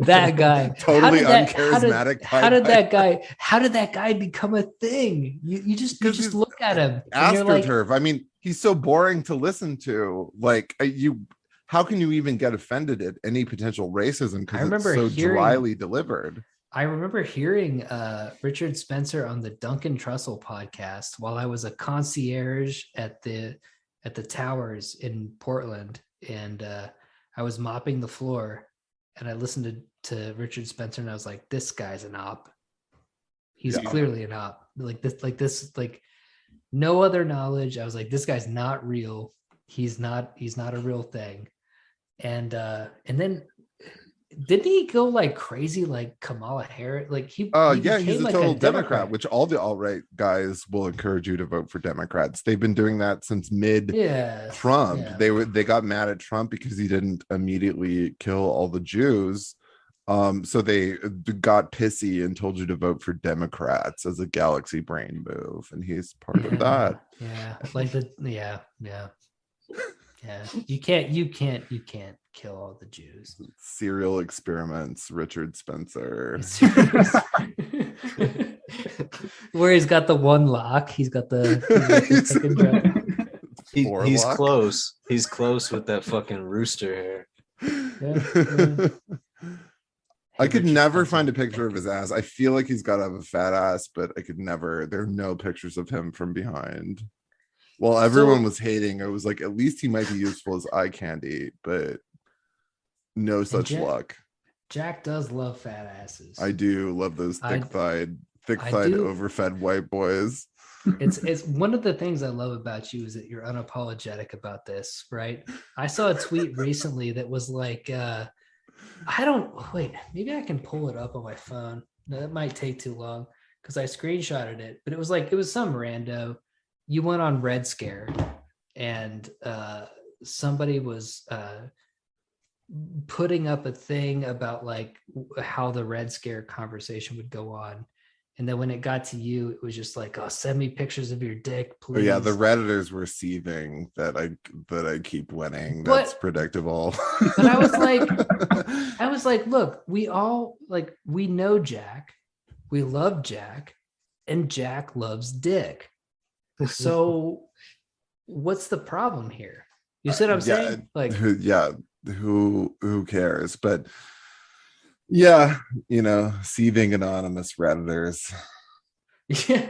That guy. Totally uncharismatic. How did that guy become a thing? You just look at him. AstroTurf. I mean, he's so boring to listen to. Like how can you even get offended at any potential racism? Because it's so dryly delivered. I remember hearing Richard Spencer on the Duncan Trussell podcast while I was a concierge at the Towers in Portland, and I was mopping the floor, and I listened to Richard Spencer, and I was like, "This guy's an op. He's clearly an op. Like this, no other knowledge." I was like, "This guy's not real. He's not a real thing." And then didn't he go like crazy like Kamala Harris? Like he Yeah, he's became a like total Democrat, which all the alt-right guys will encourage you to vote for Democrats. They've been doing that since mid Trump. They got mad at Trump because he didn't immediately kill all the Jews. So they got pissy and told you to vote for Democrats as a galaxy brain move, and he's part of that. You can't kill all the Jews. Serial experiments, Richard Spencer. Where he's got the one lock, he's got he's close. He's close with that fucking rooster hair. I could never find a picture of his ass. I feel like he's got to have a fat ass, but I could never. There are no pictures of him from behind. Well, everyone was hating. I was like, at least he might be useful as eye candy, but no such luck. Jack does love fat asses. I do love those thick-thighed, overfed white boys. It's one of the things I love about you is that you're unapologetic about this, right? I saw a tweet recently that was like, maybe I can pull it up on my phone. No, that might take too long because I screenshotted it, but it was some rando. You went on Red Scare and somebody was putting up a thing about like how the Red Scare conversation would go on. And then when it got to you, it was just like, oh, send me pictures of your dick, please. Oh, yeah, the Redditors were seething that I keep winning. That's predictable. But I was like, look, we know Jack, we love Jack, and Jack loves dick. So what's the problem here? You see what I'm saying? Like, who cares? But yeah, seething anonymous Redditors. Yeah,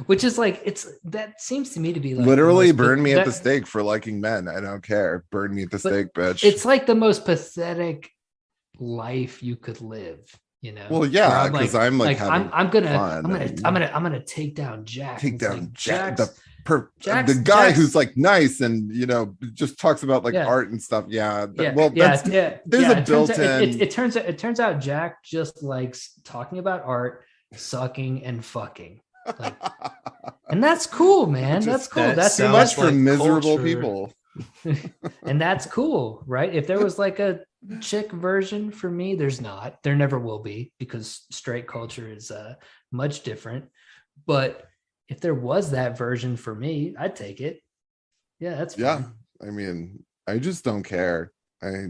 which is like, that seems to me to be like literally burn me at the stake for liking men. I don't care. Burn me at the stake, bitch. It's like the most pathetic life you could live. Well, yeah, because I'm I'm gonna take down Jack. Take down Jack. Jack's the guy who's like nice and just talks about like art and stuff. Yeah. There's a built-in. It turns out Jack just likes talking about art, sucking, and fucking. Like, and that's cool, man. That's cool. That's too much for miserable people. And that's cool, right? If there was like a chick version for me, there never will be, because straight culture is much different. But if there was that version for me, I'd take it. Yeah, that's fine. Yeah. I mean, I just don't care. I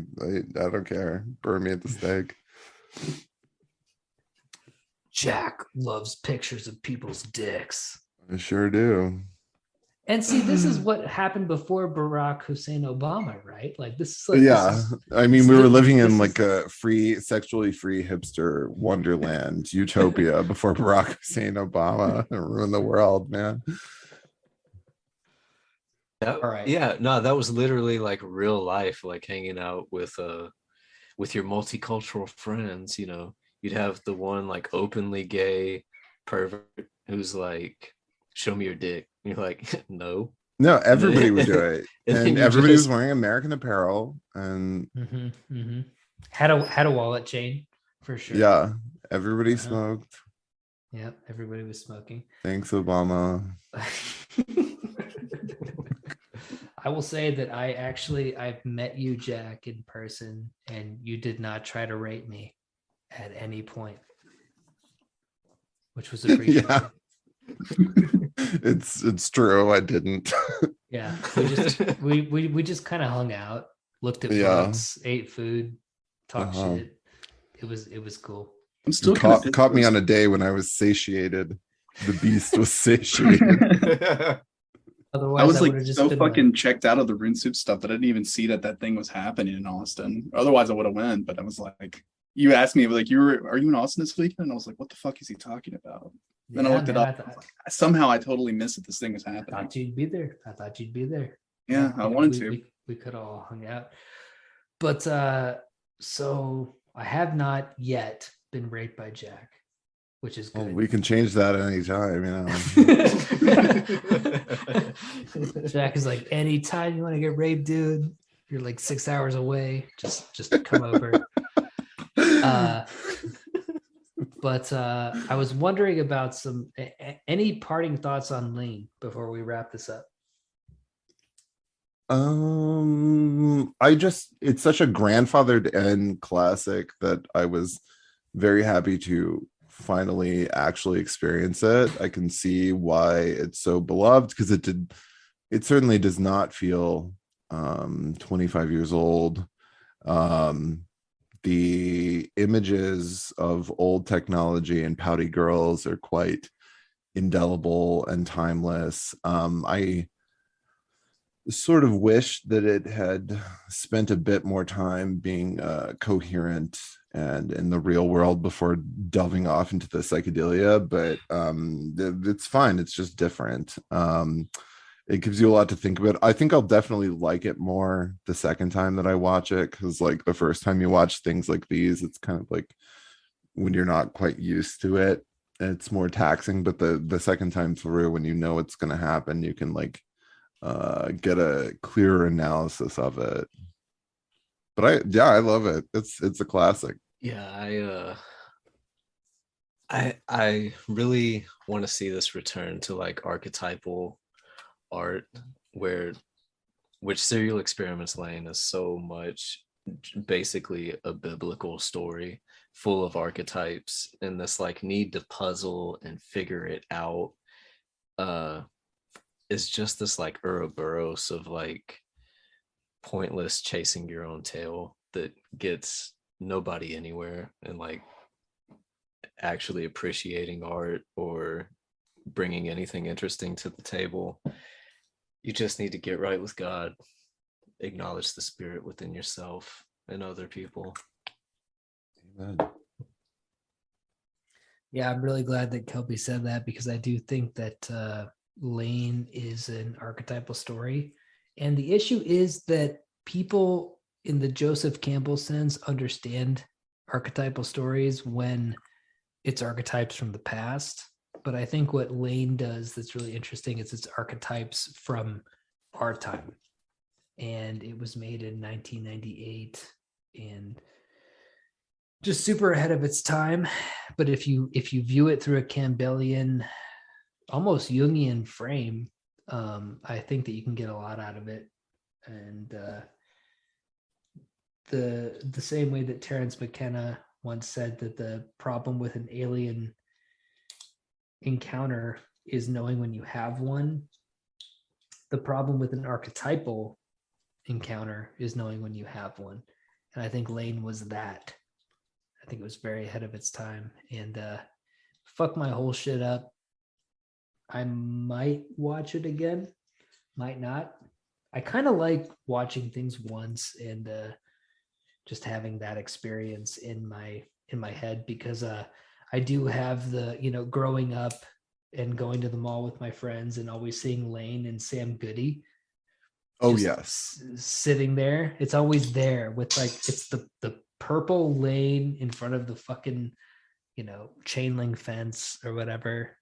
don't care. Burn me at the stake. Jack loves pictures of people's dicks. I sure do. And see, this is what happened before Barack Hussein Obama, right? Like this is we were living in like a sexually free hipster wonderland utopia before Barack Hussein Obama ruined the world, man. All right. Yeah, no, that was literally like real life, like hanging out with your multicultural friends. You'd have the one like openly gay pervert who's like, show me your dick. You're like, no, everybody would do it. And everybody was wearing American apparel and had a wallet chain for sure. Yeah, everybody smoked. Yeah, everybody was smoking. Thanks, Obama. I will say that I've met you, Jack, in person, and you did not try to rape me at any point, which was appreciated. Yeah. It's true. I didn't. Yeah, we just kind of hung out, looked at books, ate food, talked shit. It was cool. I'm still caught me on a day when I was satiated. The beast was satiated. Otherwise, I was like so fucking checked out of the Rune Soup stuff that I didn't even see that thing was happening in Austin. Otherwise, I would have went. But I was like, you asked me like, are you in Austin this weekend? And I was like, what the fuck is he talking about? Then I looked it up. Somehow I totally missed that this thing was happening. I thought you'd be there. Yeah, I wanted to. We could all hung out. But so I have not yet been raped by Jack, which is good. Well, we can change that at any time, Jack is like, anytime you want to get raped, dude, You're like 6 hours away. Just come over. But I was wondering about any parting thoughts on Lain before we wrap this up. It's such a grandfathered end classic that I was very happy to finally actually experience it. I can see why it's so beloved, because it certainly does not feel 25 years old. The images of old technology and pouty girls are quite indelible and timeless. I sort of wish that it had spent a bit more time being coherent and in the real world before delving off into the psychedelia, but it's fine. It's just different. It gives you a lot to think about. I think I'll definitely like it more the second time that I watch it, because like the first time you watch things like these, it's kind of like when you're not quite used to it, it's more taxing. But the second time through, when you know it's going to happen, you can like get a clearer analysis of it. But I love it. It's a classic. Yeah, I really want to see this return to like archetypal art, which Serial Experiments Lain is so much basically a biblical story full of archetypes, and this like need to puzzle and figure it out is just this like Ouroboros of like pointless chasing your own tail that gets nobody anywhere, and like actually appreciating art or bringing anything interesting to the table. You just need to get right with God, acknowledge the spirit within yourself and other people. Amen. Yeah, I'm really glad that Kelby said that, because I do think that Lain is an archetypal story. And the issue is that people in the Joseph Campbell sense understand archetypal stories when it's archetypes from the past. But I think what Lain does that's really interesting is it's archetypes from our time. And it was made in 1998 and just super ahead of its time. But if you view it through a Campbellian, almost Jungian frame, I think that you can get a lot out of it. And the same way that Terence McKenna once said that the problem with an alien encounter is knowing when you have one, the problem with an archetypal encounter is knowing when you have one. And I think Lain was that. I think it was very ahead of its time, and fuck my whole shit up. I might watch it again, might not. I kind of like watching things once and just having that experience in my head, because I do have the, growing up and going to the mall with my friends and always seeing Lain and Sam Goody. Oh yes, sitting there. It's always there with like, it's the purple Lain in front of the fucking, chain link fence or whatever.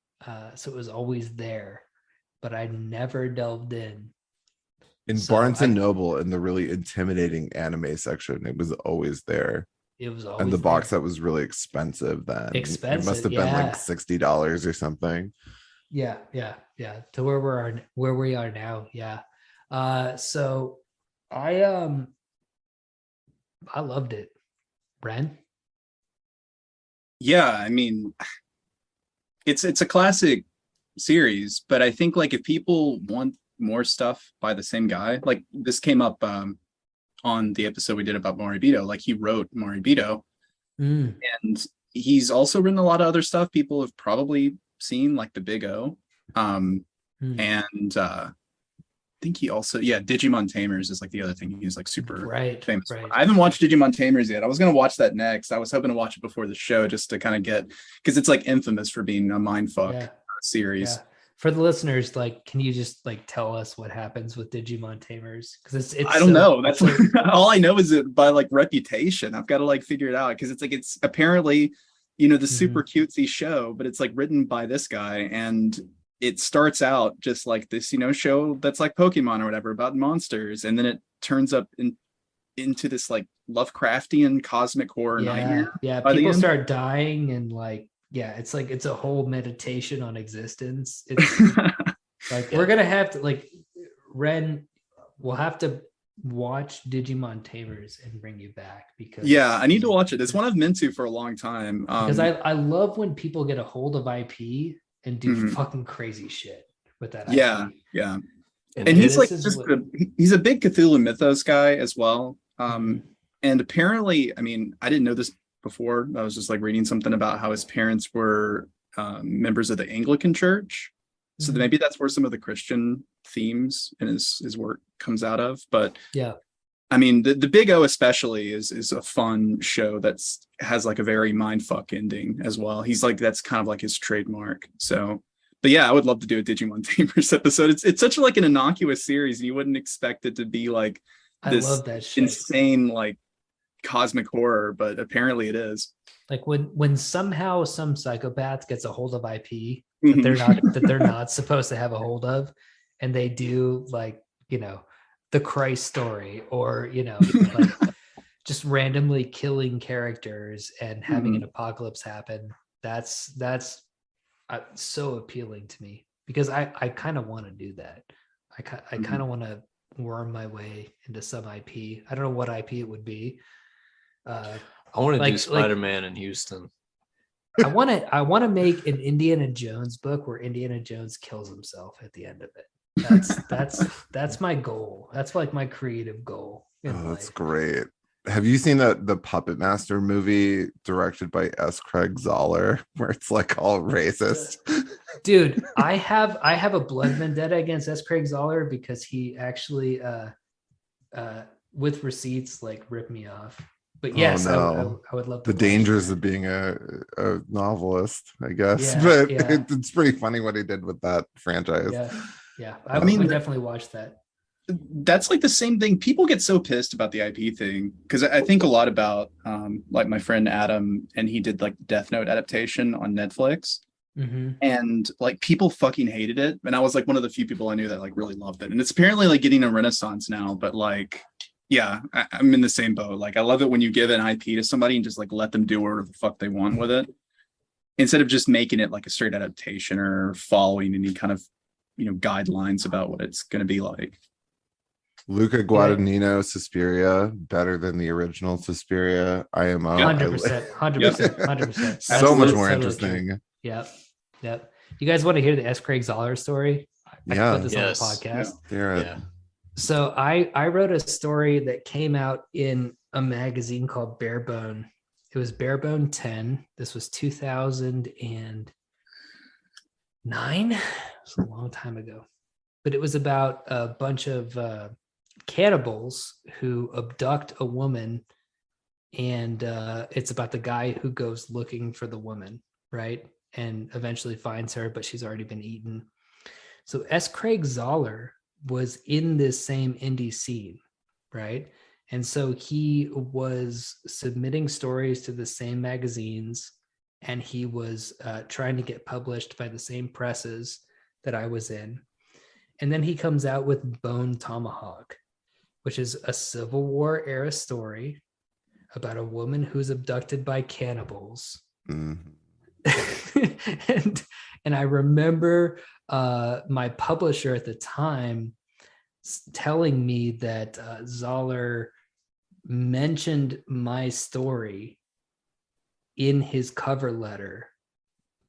So it was always there, but I never delved in. So Barnes and Noble, in the really intimidating anime section, it was always there. It was always and the box there. that was really expensive then. Expensive, it must have been like $60 or something. Yeah. To where we are now. Yeah. So I loved it. Wren? Yeah, I mean, it's a classic series, but I think like if people want more stuff by the same guy, like this came up on the episode we did about Moribito, like he wrote Moribito, and he's also written a lot of other stuff people have probably seen, like the Big O, and I think he also, Digimon Tamers is like the other thing he's like super famous for. I haven't watched Digimon Tamers yet. I was going to watch that next. I was hoping to watch it before the show just to kind of get, because it's like infamous for being a mindfuck series. Yeah. For the listeners, like, can you just like tell us what happens with Digimon Tamers? Because it's I don't know. That's like, all I know is it by like reputation. I've got to like figure it out, because it's apparently, the super cutesy show, but it's like written by this guy, and it starts out just like this, show that's like Pokemon or whatever about monsters, and then it turns up into this like Lovecraftian cosmic horror nightmare. Yeah, by the people end. start dying and like, yeah, it's like it's a whole meditation on existence. It's like we're gonna have to like Ren, we'll have to watch Digimon Tamers and bring you back because Yeah, I need to watch it. It's one I've meant to for a long time. Because I love when people get a hold of IP and do Mhm. fucking crazy shit with that Yeah, IP. yeah. And And he's this like is just what- he's a big Cthulhu Mythos guy as well. Mhm. And apparently, I mean, I didn't know this before. I was just like reading something about how his parents were members of the Anglican Church. So Mhm. maybe that's where some of the Christian themes in his work comes out of. But Yeah. I mean, the Big O especially is a fun show that's has like a very mindfuck ending as well. He's like that's kind of like his trademark. So, but yeah, I would love to do a Digimon Tamers episode. It's such like an innocuous series, and you wouldn't expect it to be like I this love that shit. insane like cosmic horror, but apparently it is. Like when somehow some psychopath gets a hold of IP Mhm. that they're not supposed to have a hold of, and they do like, the Christ story or, like just randomly killing characters and having an apocalypse happen. That's so appealing to me because I kind of want to do that. I kind of want to worm my way into some IP. I don't know what IP it would be. I want to like- do Spider-Man in Houston. I want to make an Indiana Jones book where Indiana Jones kills himself at the end of it. That's my goal. That's like my creative goal. in Oh, that's life. great. Have you seen the Puppet Master movie directed by S. Craig Zahler, where it's like all racist? Dude, I have a blood vendetta against S. Craig Zahler because he actually with receipts like ripped me off. But yes, no. I would love to The watch dangers that. of being a novelist, I guess. Yeah, But yeah. it's pretty funny what he did with that franchise. Yeah. I I mean, would definitely watch that. That's like the same thing. People get so pissed about the IP thing because I think a lot about like my friend Adam, and he did like the Death Note adaptation on Netflix. Mhm. And like people fucking hated it, and I was like one of the few people I knew that like really loved it, and it's apparently like getting a renaissance now. But like, yeah, I'm in the same boat. Like, I love it when you give an IP to somebody and just like let them do whatever the fuck they want with it, instead of just making it like a straight adaptation or following any kind of guidelines about what it's going to be like. Luca Guadagnino, Suspiria, better than the original Suspiria. IMO. 100%. 100%. So much more Totally interesting. true. Yep. You guys want to hear the S. Craig Zahler story? I Yeah. can put this Yes. on the podcast. Yeah. So I wrote a story that came out in a magazine called Barebone. It was Barebone 10. This was 2009. It's a long time ago. But it was about a bunch of cannibals who abduct a woman, and it's about the guy who goes looking for the woman, right? And eventually finds her, but she's already been eaten. So S. Craig Zahler was in this same indie scene, right? And so he was submitting stories to the same magazines, and he was trying to get published by the same presses that I was in. And then he comes out with Bone Tomahawk, which is a Civil War era story about a woman who's abducted by cannibals. Mhm. and I remember my publisher at the time telling me that Zahler mentioned my story in his cover letter,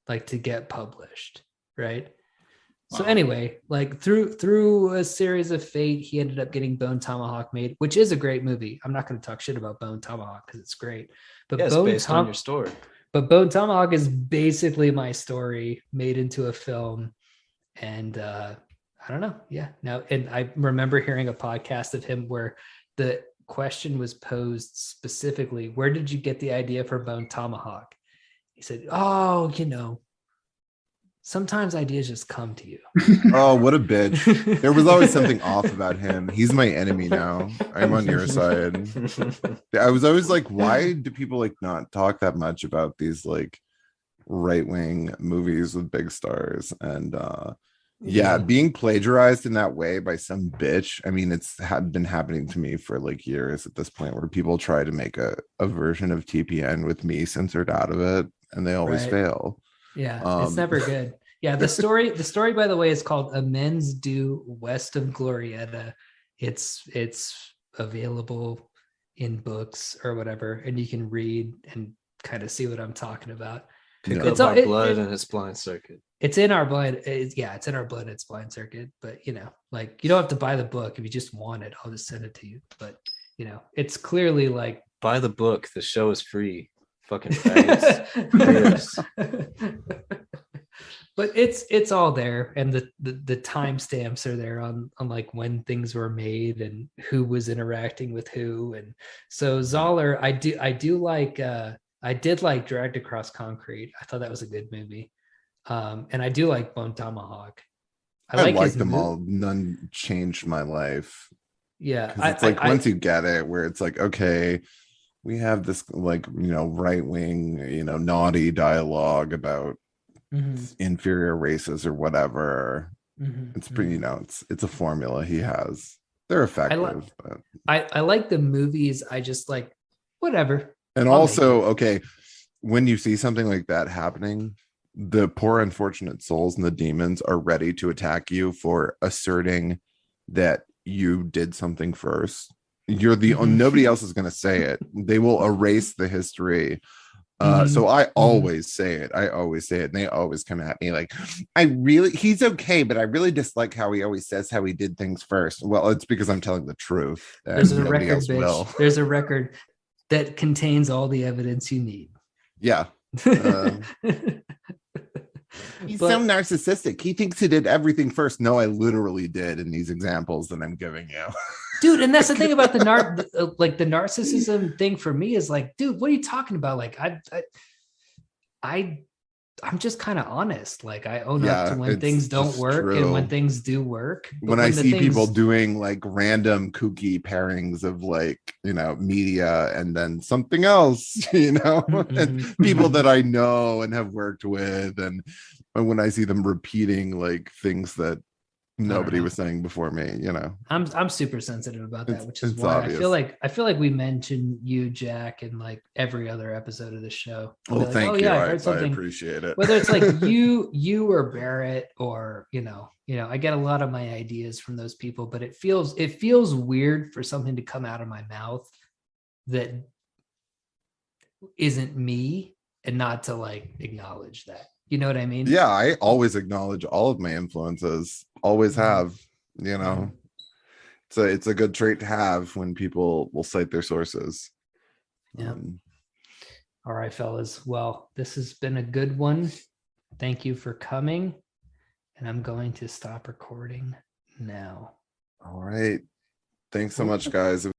like to get published, right? So Wow. anyway, like through a series of fate, he ended up getting Bone Tomahawk made, which is a great movie. I'm not going to talk shit about Bone Tomahawk because it's great, but Yeah, it's based on your story. But Bone Tomahawk is basically my story made into a film. And I don't know. Yeah. Now, and I remember hearing a podcast of him where the question was posed specifically, where did you get the idea for Bone Tomahawk? He said, oh, sometimes ideas just come to you. Oh, what a bitch. There was always something off about him. He's my enemy now. I'm on your side. I was always like, why do people like not talk that much about these like right-wing movies with big stars. And yeah, being plagiarized in that way by some bitch. I mean, it's been happening to me for like years at this point, where people try to make a version of TPN with me censored out of it, and they always fail. Yeah, it's never good. Yeah, the story, by the way, is called Amends Due West of Glorieta. It's available in books or whatever, and you can read and kind of see what I'm talking about. Pick up our blood and its blind circuit. It's in our blood. It's in our blood. It's blind circuit. But you know, like, you don't have to buy the book. If you just want it, I'll just send it to you. But you know, it's clearly like, buy the book. The show is free. Fucking faggots. But it's all there, and the timestamps are there on like when things were made and who was interacting with who. And so Zahler, I do like I did like Dragged Across Concrete. I thought that was a good movie. And I do like Bone Tomahawk. I like them all. None changed my life. Yeah. It's like once you get it, where it's like, okay, we have this like, you know, right-wing, you know, naughty dialogue about inferior races or whatever. It's pretty, you know, it's a formula he has. They're effective. I like the movies. I just like whatever. And also, okay, when you see something like that happening, the poor unfortunate souls and the demons are ready to attack you for asserting that you did something first. You're the nobody else is going to say it. They will erase the history. So I always say it. And they always come at me like, he's okay, but I really dislike how he always says how he did things first. Well, it's because I'm telling the truth. There's a record, bitch. There's a record that contains all the evidence you need. Yeah. He's so narcissistic. He thinks he did everything first. No, I literally did in these examples that I'm giving you. Dude, and that's the thing about the narcissism thing for me is like, dude, what are you talking about? Like, I'm just kind of honest. Like, I own up to when things don't work and when things do work. When I see people doing like random kooky pairings of like, you know, media and then something else, you know, and people that I know and have worked with, and when I see them repeating like things that nobody was saying before me, you know. I'm super sensitive about that, which is why obvious. I feel like we mention you, Jack, in like every other episode of the show. Well, thank you. I appreciate it. Whether it's like you or Barrett, or you know, I get a lot of my ideas from those people, but it feels weird for something to come out of my mouth that isn't me, and not to like acknowledge that. You know what I mean? Yeah, I always acknowledge all of my influences. Always have, you know. It's a good trait to have when people will cite their sources. Yeah. All right, fellas. Well, this has been a good one. Thank you for coming. And I'm going to stop recording now. All right. Thanks so much, guys. It was